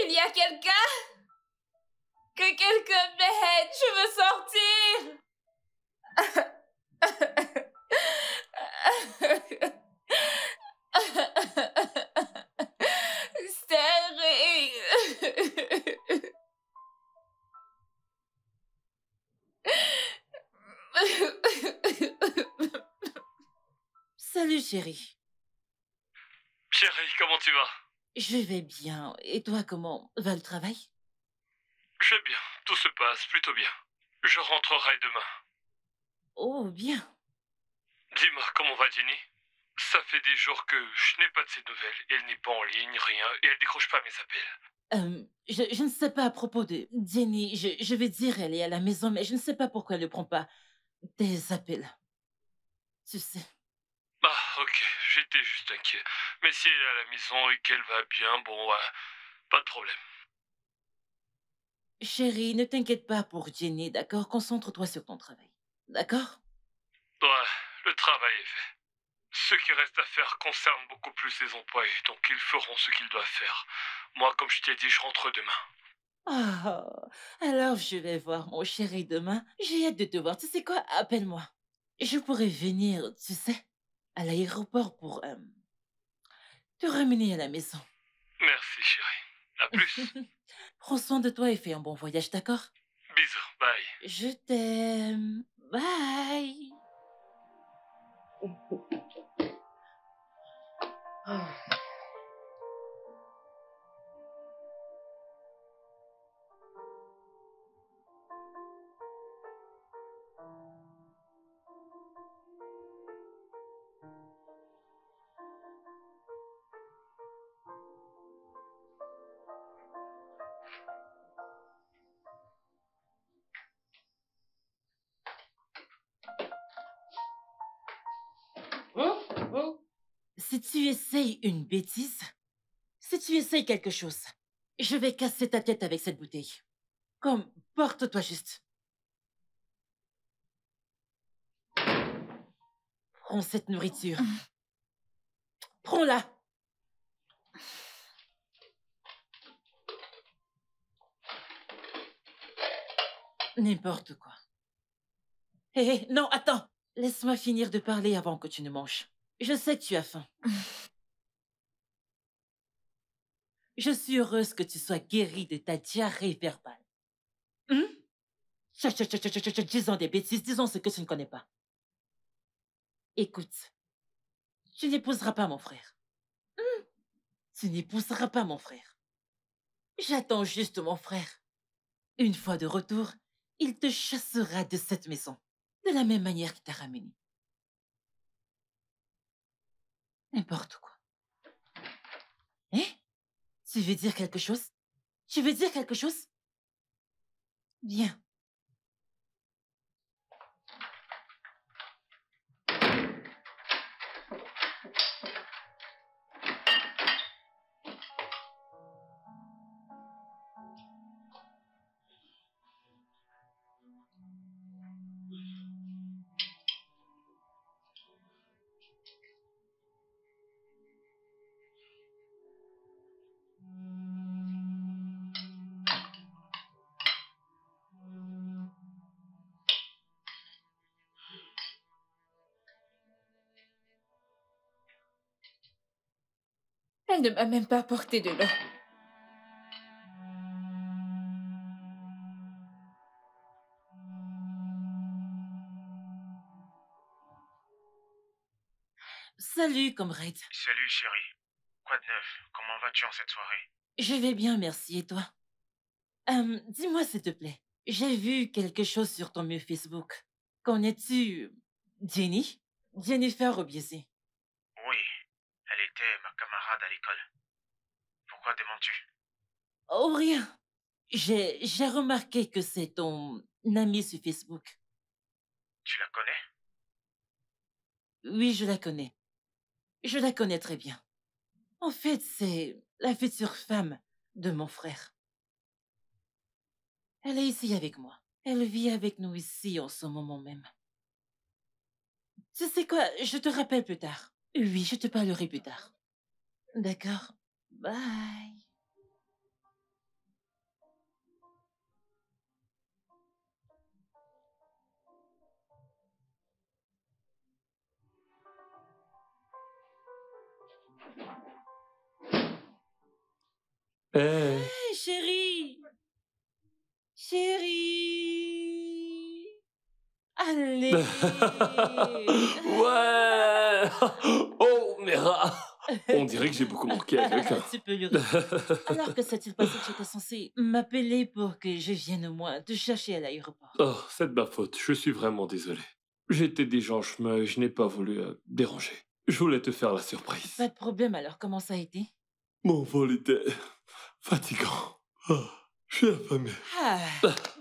Il y a quelqu'un? Que quelqu'un m'aide. Je veux sortir. Sterling. Salut, chérie. Chérie, comment tu vas? Je vais bien. Et toi, comment va le travail? Je vais bien, tout se passe plutôt bien. Je rentrerai demain. Oh, bien. Dis-moi, comment va Jenny? Ça fait des jours que je n'ai pas de ses nouvelles. Elle n'est pas en ligne, rien, et elle décroche pas mes appels. Je ne sais pas à propos de Jenny. Je vais dire, elle est à la maison, mais je ne sais pas pourquoi elle ne prend pas tes appels. Tu sais. Ah, ok, j'étais juste inquiet. Mais si elle est à la maison et qu'elle va bien, bon, pas de problème. Chérie, ne t'inquiète pas pour Jenny, d'accord? Concentre-toi sur ton travail. D'accord? Ouais, le travail est fait. Ce qui reste à faire concerne beaucoup plus les employés, donc ils feront ce qu'ils doivent faire. Moi, comme je t'ai dit, je rentre demain. Oh, alors je vais voir mon chéri demain. J'ai hâte de te voir. Tu sais quoi? Appelle-moi. Je pourrais venir, tu sais, à l'aéroport pour te ramener à la maison. Merci, chérie. À plus. Prends soin de toi et fais un bon voyage, d'accord? Bisous, bye. Je t'aime. Bye. Si tu essayes une bêtise, si tu essayes quelque chose, je vais casser ta tête avec cette bouteille. Comme, porte-toi juste. Prends cette nourriture. Prends-la. N'importe quoi. Hé, non, attends. Laisse-moi finir de parler avant que tu ne manges. Je sais que tu as faim. Je suis heureuse que tu sois guérie de ta diarrhée verbale. Hum? Disons des bêtises, disons ce que tu ne connais pas. Écoute, tu n'épouseras pas mon frère. Tu n'épouseras pas mon frère. J'attends juste mon frère. Une fois de retour, il te chassera de cette maison, de la même manière qu'il t'a ramené. N'importe quoi. Hein? Tu veux dire quelque chose? Tu veux dire quelque chose? Bien. Elle ne m'a même pas apporté de l'eau. Salut, comrade. Salut chérie. Quoi de neuf? Comment vas-tu en cette soirée? Je vais bien, merci. Et toi? Dis-moi, s'il te plaît. J'ai vu quelque chose sur ton mur Facebook. Connais-tu Jenny? Jennifer Obiesi. Oui, elle était ma camarade à l'école. Pourquoi demandes-tu? Oh, rien. J'ai remarqué que c'est ton amie sur Facebook. Tu la connais? Oui, je la connais. Je la connais très bien. En fait, c'est la future femme de mon frère. Elle est ici avec moi. Elle vit avec nous ici en ce moment même. Tu sais quoi, je te rappelle plus tard. Oui, je te parlerai plus tard. D'accord. Bye. Eh, Hey, chérie. Chérie. Allez. ouais. Oh, mes rats. On dirait que j'ai beaucoup manqué à quelqu'un. Tu peux lui répondre. Alors que s'est-il passé que j'étais censée m'appeler pour que je vienne au moins te chercher à l'aéroport? Oh, c'est de ma faute. Je suis vraiment désolé. J'étais déjà en chemin et je n'ai pas voulu déranger. Je voulais te faire la surprise. Pas de problème alors, comment ça a été? Mon vol était fatigant. Oh, je suis affamé. Ah,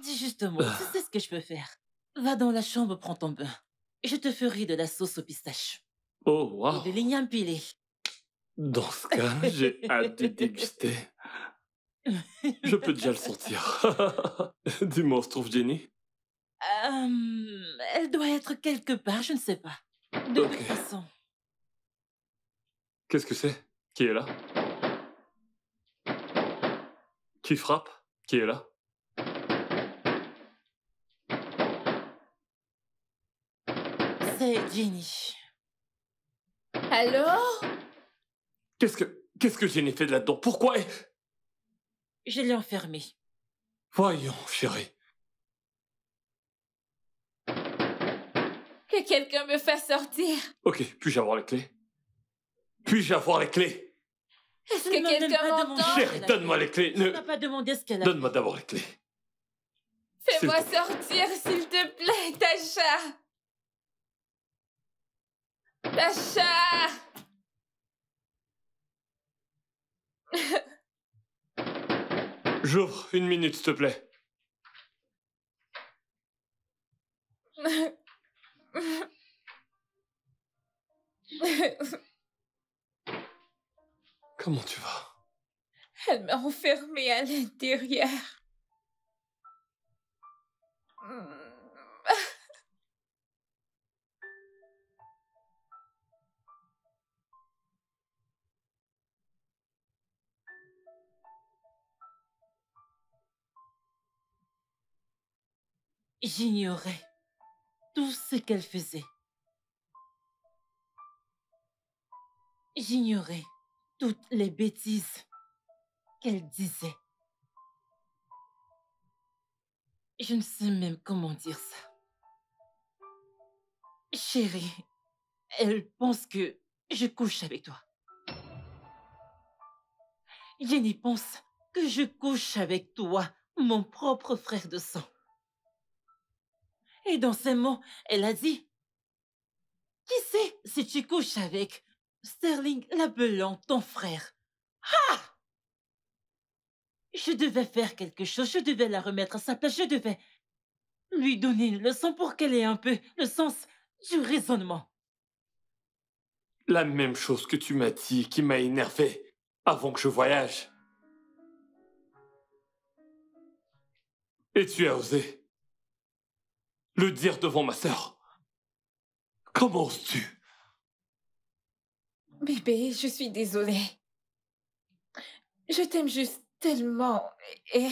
dis juste un mot, tu sais ce que je peux faire. Va dans la chambre, prends ton bain. Je te ferai de la sauce aux pistaches. Oh, Et waouh. de l'igname pilé. Dans ce cas, j'ai hâte de déguster. Je peux déjà le sentir. Dis-moi, on se trouve Jenny? Elle doit être quelque part, je ne sais pas. De Ok. toute façon. Qu'est-ce que c'est? Qui est là? Qui frappe? Qui est là? C'est Jenny. Alors? Qu'est-ce que Jenny fait de là-dedans? Pourquoi? Je l'ai enfermée. Voyons, chérie. Que quelqu'un me fasse sortir. Ok, puis-je avoir les clés? Puis-je avoir les clés? Est-ce Tu ne que m'as même quelqu'un pas m'entend? demandé. Chérie, donne-moi les clés. Tu n'as pas demandé ce qu'elle a Donne-moi d'abord les clés. Fais-moi S'il te plaît. sortir, s'il te plaît, Tasha. Tasha. J'ouvre, une minute, s'il te plaît. Comment tu vas? Elle m'a enfermée à l'intérieur. J'ignorais tout ce qu'elle faisait. J'ignorais toutes les bêtises qu'elle disait. Je ne sais même comment dire ça. Chérie, elle pense que je couche avec toi. Jenny pense que je couche avec toi, mon propre frère de sang. Et dans ces mots, elle a dit, qui sait si tu couches avec Sterling Labellan, ton frère? Ah! Je devais faire quelque chose, je devais la remettre à sa place, je devais lui donner une leçon pour qu'elle ait un peu le sens du raisonnement. La même chose que tu m'as dit qui m'a énervé avant que je voyage. Et tu as osé le dire devant ma sœur. Comment oses-tu? Bébé, je suis désolée. Je t'aime juste tellement et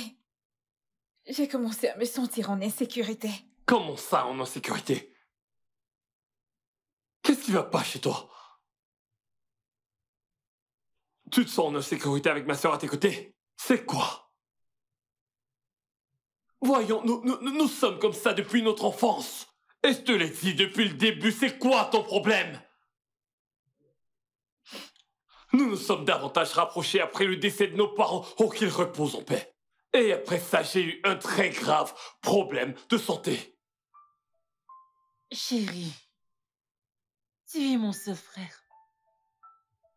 j'ai commencé à me sentir en insécurité. Comment ça en insécurité? Qu'est-ce qui va pas chez toi? Tu te sens en insécurité avec ma sœur à tes côtés? C'est quoi? Voyons, nous sommes comme ça depuis notre enfance. Et je te l'ai dit depuis le début, c'est quoi ton problème? Nous nous sommes davantage rapprochés après le décès de nos parents, oh qu'ils reposent en paix. Et après ça, j'ai eu un très grave problème de santé. Chérie, tu es mon seul frère.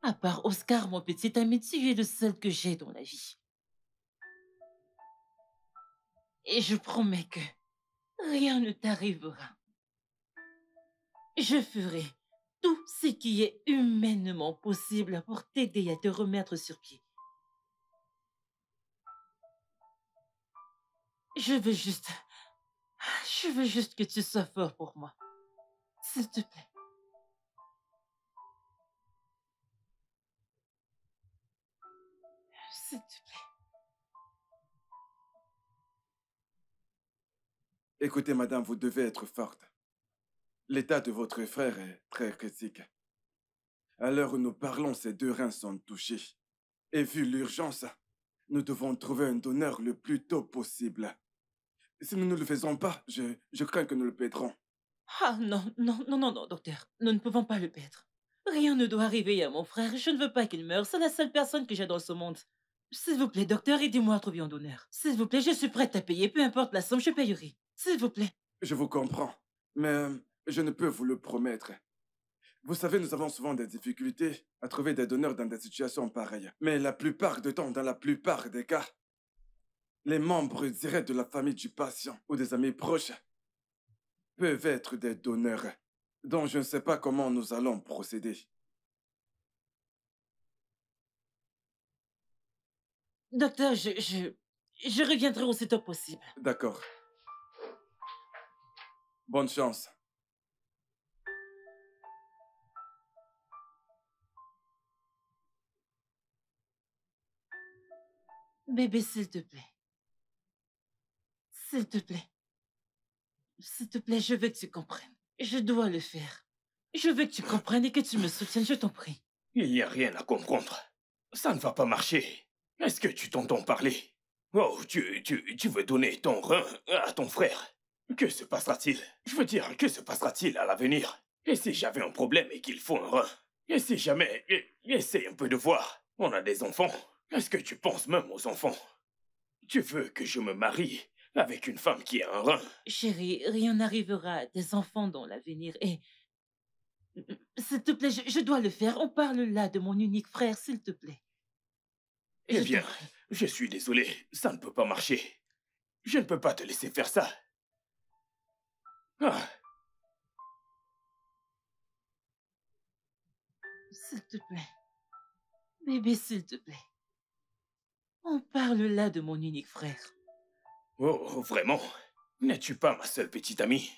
À part Oscar, mon petit ami, tu es le seul que j'ai dans la vie. Et je promets que rien ne t'arrivera. Je ferai tout ce qui est humainement possible pour t'aider à te remettre sur pied. Je veux juste que tu sois fort pour moi. S'il te plaît. S'il te plaît. Écoutez, madame, vous devez être forte. L'état de votre frère est très critique. À l'heure où nous parlons, ses deux reins sont touchés. Et vu l'urgence, nous devons trouver un donneur le plus tôt possible. Si nous ne le faisons pas, je crains que nous le perdrons. Ah non, non, non, non, non, docteur. Nous ne pouvons pas le perdre. Rien ne doit arriver à mon frère. Je ne veux pas qu'il meure. C'est la seule personne que j'ai dans ce monde. S'il vous plaît, docteur, aidez-moi à trouver un donneur. S'il vous plaît, je suis prête à payer. Peu importe la somme, je payerai. S'il vous plaît. Je vous comprends, mais je ne peux vous le promettre. Vous savez, nous avons souvent des difficultés à trouver des donneurs dans des situations pareilles. Mais la plupart du temps, dans la plupart des cas, les membres directs de la famille du patient ou des amis proches peuvent être des donneurs, dont je ne sais pas comment nous allons procéder. Docteur, je reviendrai aussitôt possible. D'accord. Bonne chance. Bébé, s'il te plaît. S'il te plaît. S'il te plaît, je veux que tu comprennes. Je dois le faire. Je veux que tu comprennes et que tu me soutiennes, je t'en prie. Il n'y a rien à comprendre. Ça ne va pas marcher. Est-ce que tu t'entends parler? Oh, tu veux donner ton rein à ton frère? Que se passera-t-il? Je veux dire, que se passera-t-il à l'avenir? Et si j'avais un problème et qu'il faut un rein? Et si jamais... Essaye un peu de voir. On a des enfants. Est-ce que tu penses même aux enfants? Tu veux que je me marie avec une femme qui a un rein? Chérie, rien n'arrivera à des enfants dans l'avenir et... S'il te plaît, je dois le faire. On parle là de mon unique frère, s'il te plaît. Eh Je bien, t'en prie. je suis désolé. Ça ne peut pas marcher. Je ne peux pas te laisser faire ça. Ah, S'il te plaît. Bébé, s'il te plaît. On parle là de mon unique frère. oh, vraiment? N'es-tu pas ma seule petite amie?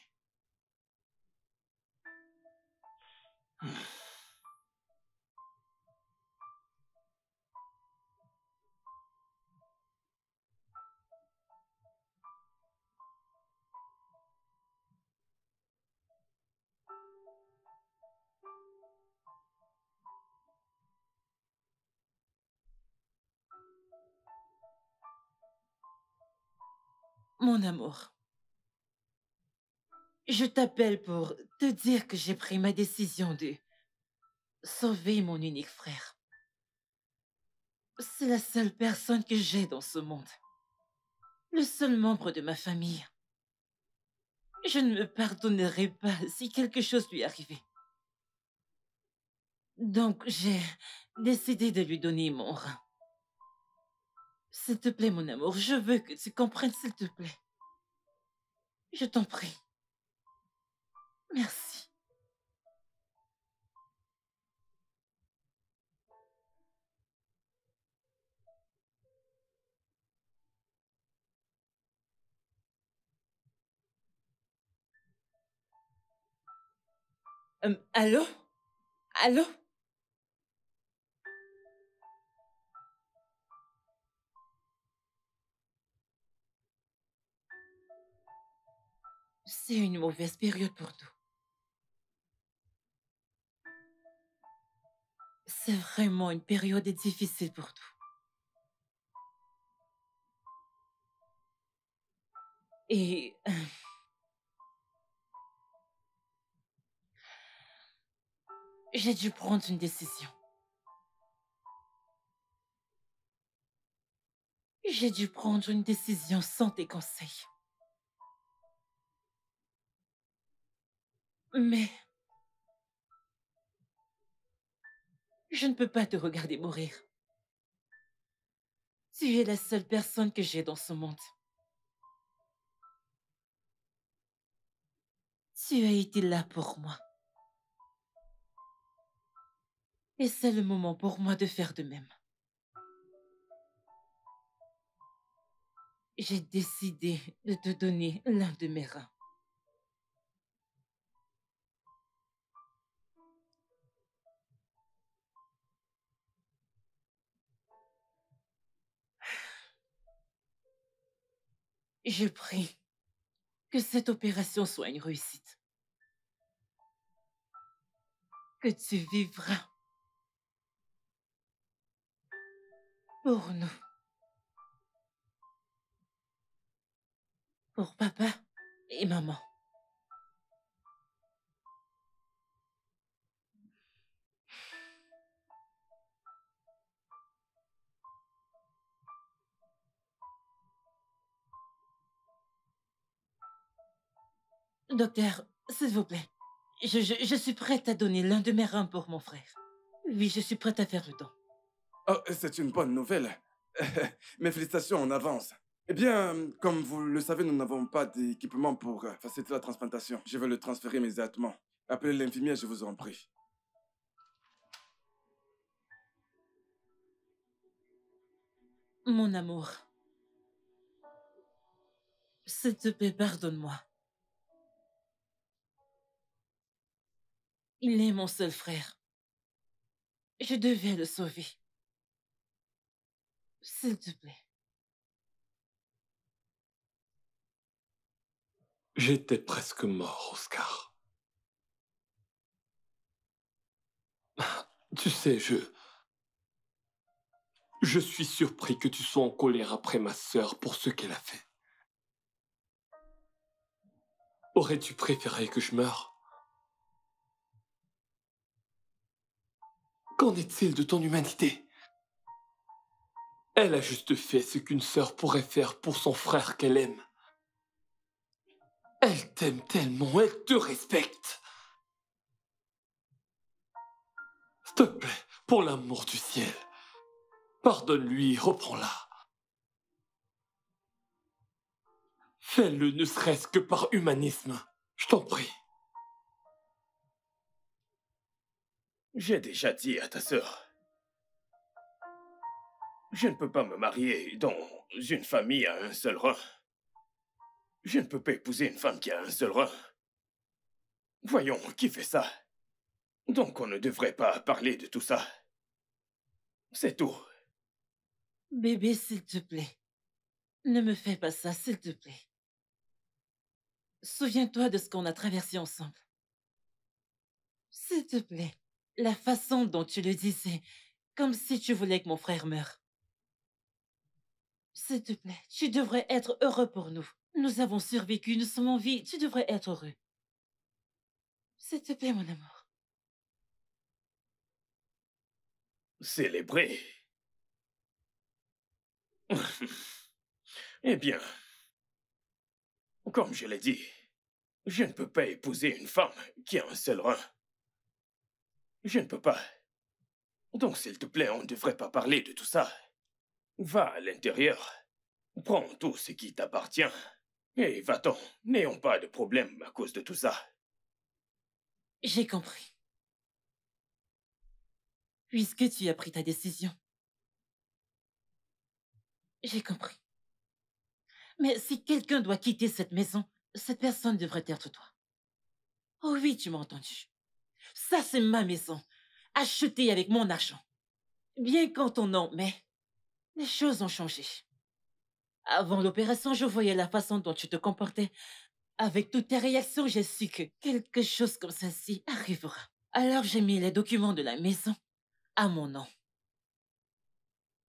Mon amour, je t'appelle pour te dire que j'ai pris ma décision de sauver mon unique frère. C'est la seule personne que j'ai dans ce monde. Le seul membre de ma famille. Je ne me pardonnerai pas si quelque chose lui arrivait. Donc, j'ai décidé de lui donner mon rein. S'il te plaît, mon amour, je veux que tu comprennes, s'il te plaît. Je t'en prie. Merci. Allô? Allô? C'est une mauvaise période pour nous. C'est vraiment une période difficile pour nous. Et j'ai dû prendre une décision. J'ai dû prendre une décision sans tes conseils. Mais je ne peux pas te regarder mourir. Tu es la seule personne que j'ai dans ce monde. Tu as été là pour moi. Et c'est le moment pour moi de faire de même. J'ai décidé de te donner l'un de mes reins. Je prie que cette opération soit une réussite. Que tu vivras pour nous. Pour papa et maman. Docteur, s'il vous plaît, je suis prête à donner l'un de mes reins pour mon frère. Oui, je suis prête à faire le don. Oh, c'est une bonne nouvelle. Mes félicitations en avance. Eh bien, comme vous le savez, nous n'avons pas d'équipement pour faciliter la transplantation. Je vais le transférer immédiatement. Appelez l'infirmière, je vous en prie. Mon amour, s'il te plaît, pardonne-moi. Il est mon seul frère. Je devais le sauver. S'il te plaît. J'étais presque mort, Oscar. Tu sais, je suis surpris que tu sois en colère après ma sœur pour ce qu'elle a fait. Aurais-tu préféré que je meure? Qu'en est-il de ton humanité? Elle a juste fait ce qu'une sœur pourrait faire pour son frère qu'elle aime. Elle t'aime tellement, elle te respecte. S'il te plaît, pour l'amour du ciel, pardonne-lui, reprends-la. Fais-le ne serait-ce que par humanisme. Je t'en prie. J'ai déjà dit à ta sœur. Je ne peux pas me marier dans une famille à un seul rein. Je ne peux pas épouser une femme qui a un seul rein. Voyons, qui fait ça? Donc on ne devrait pas parler de tout ça. C'est tout. Bébé, s'il te plaît. Ne me fais pas ça, s'il te plaît. Souviens-toi de ce qu'on a traversé ensemble. S'il te plaît. La façon dont tu le dis, c'est comme si tu voulais que mon frère meure. S'il te plaît, tu devrais être heureux pour nous. Nous avons survécu, nous sommes en vie. Tu devrais être heureux. S'il te plaît, mon amour. Célébrer. Eh bien, comme je l'ai dit, je ne peux pas épouser une femme qui a un seul rein. Je ne peux pas. Donc, s'il te plaît, on ne devrait pas parler de tout ça. Va à l'intérieur. Prends tout ce qui t'appartient. Et va-t'en. N'ayons pas de problème à cause de tout ça. J'ai compris. Puisque tu as pris ta décision. J'ai compris. Mais si quelqu'un doit quitter cette maison, cette personne devrait être toi. Oh oui, tu m'as entendu. Ça, c'est ma maison, achetée avec mon argent. Bien qu'en ton nom, mais les choses ont changé. Avant l'opération, je voyais la façon dont tu te comportais. Avec toutes tes réactions, j'ai su que quelque chose comme ceci arrivera. Alors j'ai mis les documents de la maison à mon nom.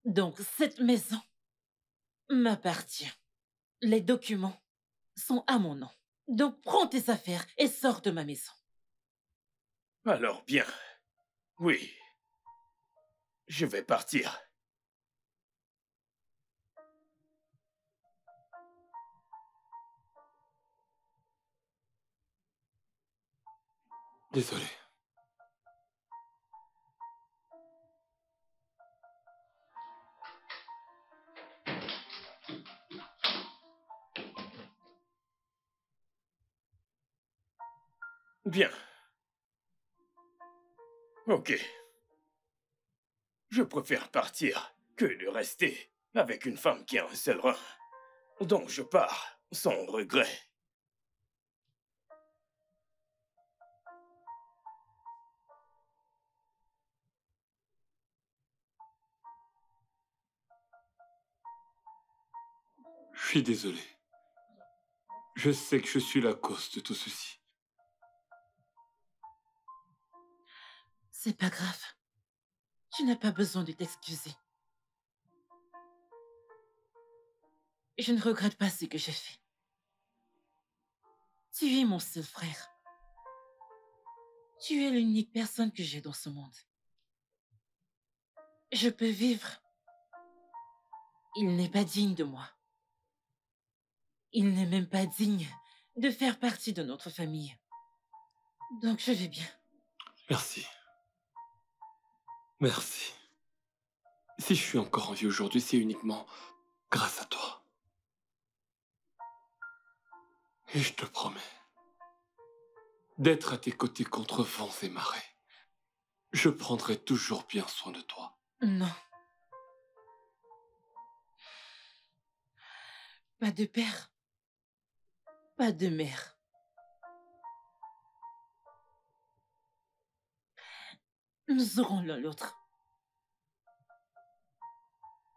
Donc cette maison m'appartient. Les documents sont à mon nom. Donc prends tes affaires et sors de ma maison. Alors bien. Oui. Je vais partir. Désolé. Bien. Ok. Je préfère partir que de rester avec une femme qui a un seul rein. Donc je pars sans regret. Je suis désolé. Je sais que je suis la cause de tout ceci. C'est pas grave. Tu n'as pas besoin de t'excuser. Je ne regrette pas ce que j'ai fait. Tu es mon seul frère. Tu es l'unique personne que j'ai dans ce monde. Je peux vivre. Il n'est pas digne de moi. Il n'est même pas digne de faire partie de notre famille. Donc je vais bien. Merci. Merci. Si je suis encore en vie aujourd'hui, c'est uniquement grâce à toi. Et je te promets d'être à tes côtés contre vents et marées. Je prendrai toujours bien soin de toi. Non. Pas de père. Pas de mère. Nous aurons l'un l'autre.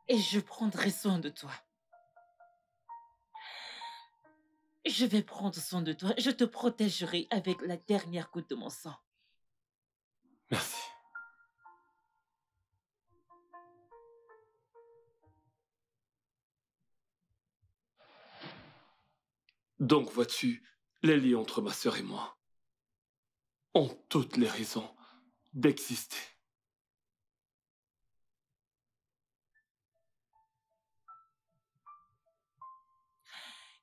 Et je prendrai soin de toi. Je vais prendre soin de toi. Je te protégerai avec la dernière goutte de mon sang. Merci. Donc, vois-tu, les liens entre ma sœur et moi ont toutes les raisons d'exister.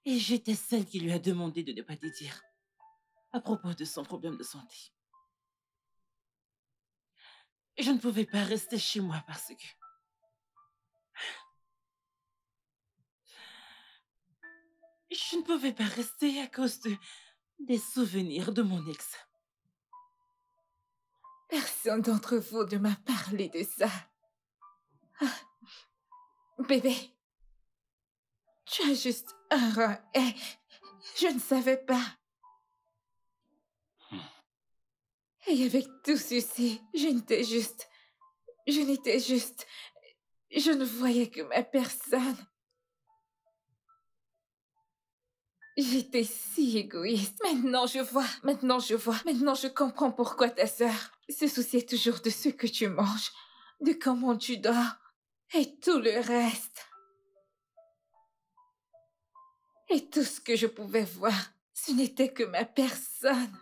Et j'étais celle qui lui a demandé de ne pas te dire à propos de son problème de santé. Je ne pouvais pas rester chez moi parce que... Je ne pouvais pas rester à cause des souvenirs de mon ex. Personne d'entre vous ne m'a parlé de ça. Ah. Bébé, tu as juste un rein et je ne savais pas. Et avec tout ceci, je n'étais juste... Je ne voyais que ma personne. J'étais si égoïste. Maintenant je vois. Maintenant je comprends pourquoi ta sœur se souciait toujours de ce que tu manges, de comment tu dors et tout le reste. Et tout ce que je pouvais voir, ce n'était que ma personne.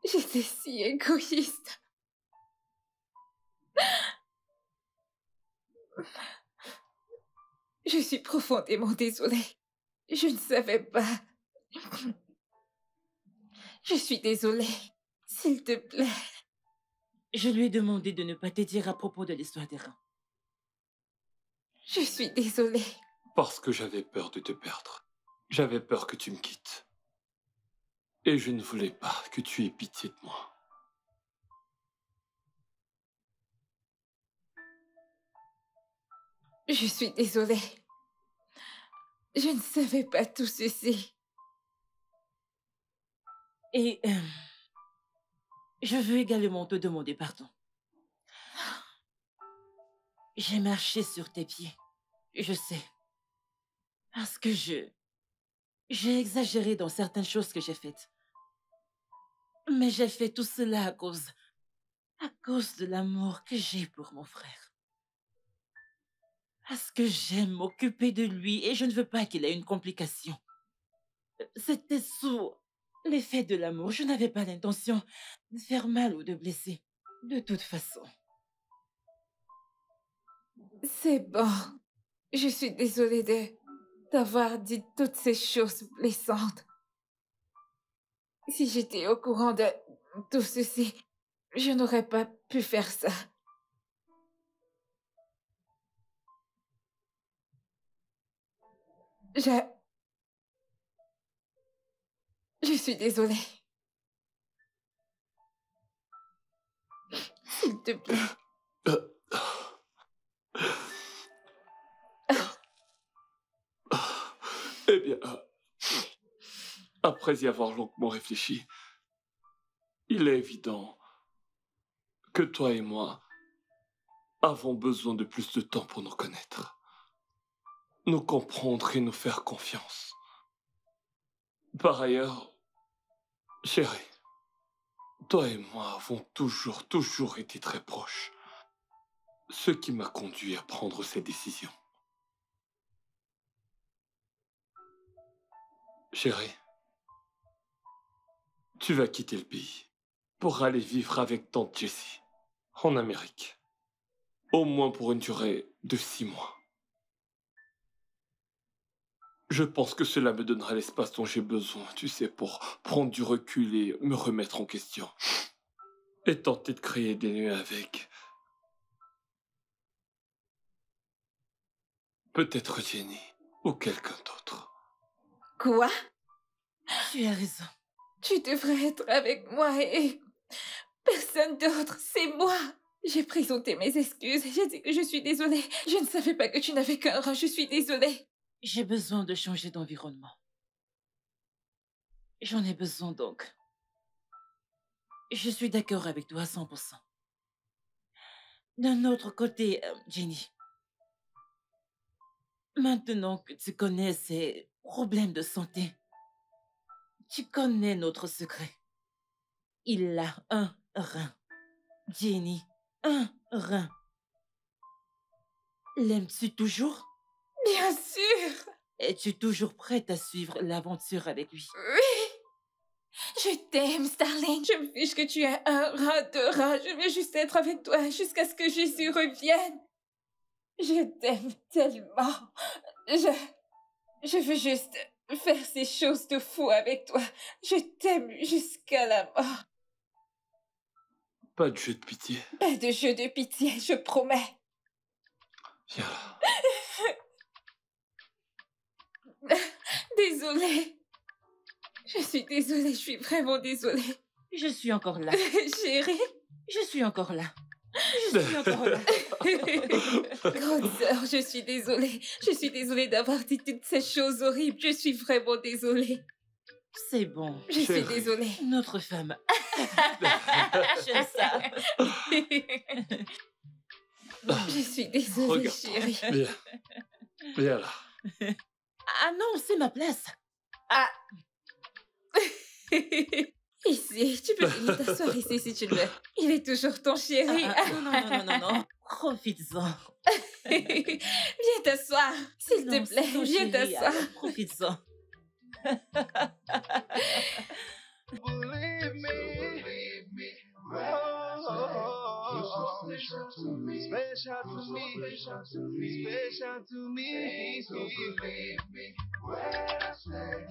J'étais si égoïste. Je suis profondément désolée. Je ne savais pas. Je suis désolée. S'il te plaît. Je lui ai demandé de ne pas te dire à propos de l'histoire des reins. Je suis désolée. Parce que j'avais peur de te perdre. J'avais peur que tu me quittes. Et je ne voulais pas que tu aies pitié de moi. Je suis désolée. Je ne savais pas tout ceci. Et je veux également te demander pardon. J'ai marché sur tes pieds. Je sais. Parce que j'ai exagéré dans certaines choses que j'ai faites. Mais j'ai fait tout cela à cause de l'amour que j'ai pour mon frère. Parce que j'aime m'occuper de lui et je ne veux pas qu'il ait une complication. C'était sous l'effet de l'amour. Je n'avais pas l'intention de faire mal ou de blesser. De toute façon. C'est bon. Je suis désolée d'avoir dit toutes ces choses blessantes. Si j'étais au courant de tout ceci, je n'aurais pas pu faire ça. Je suis désolée. S'il te plaît. Eh bien, après y avoir longuement réfléchi, il est évident que toi et moi avons besoin de plus de temps pour nous connaître, nous comprendre et nous faire confiance. Par ailleurs, chérie, toi et moi avons toujours été très proches, ce qui m'a conduit à prendre ces décisions. Chérie, tu vas quitter le pays pour aller vivre avec tante Jessie en Amérique, au moins pour une durée de 6 mois. Je pense que cela me donnera l'espace dont j'ai besoin, tu sais, pour prendre du recul et me remettre en question. Et tenter de créer des liens avec... peut-être Jenny ou quelqu'un d'autre. Quoi? Tu as raison. Tu devrais être avec moi et... personne d'autre, c'est moi. J'ai présenté mes excuses, j'ai dit que je suis désolée. Je ne savais pas que tu n'avais qu'un rein, je suis désolée. J'ai besoin de changer d'environnement. J'en ai besoin donc. Je suis d'accord avec toi à 100%. D'un autre côté, Jenny, maintenant que tu connais ces problèmes de santé, tu connais notre secret. Il a un rein. Jenny, un rein. L'aimes-tu toujours? Bien sûr. Es-tu toujours prête à suivre l'aventure avec lui? Oui. Je t'aime, Starling. Je me fiche que tu aies un rein, 2 reins. Je veux juste être avec toi jusqu'à ce que Jésus revienne. Je t'aime tellement. Je veux juste faire ces choses de fou avec toi. Je t'aime jusqu'à la mort. Pas de jeu de pitié. Pas de jeu de pitié, je promets. Viens là. Désolée. Je suis désolée, je suis vraiment désolée. Je suis encore là. Chérie. Je suis encore là. Je suis encore là. Grande sœur, je suis désolée. Je suis désolée d'avoir dit toutes ces choses horribles. Je suis vraiment désolée. C'est bon. Je suis Chérie. désolée. Notre femme. J'aime ça. Je suis désolée, Regarde-toi. chérie. Viens. Viens là. Ah non, c'est ma place. Ici, tu peux venir t'asseoir ici si tu le veux. Il est toujours ton chéri. Non. Profites-en. Viens t'asseoir, s'il te Non, plaît, c'est ton viens chéri, t'asseoir. alors profite-en. Believe me. Oh, special to me. Special to me. So believe me when I say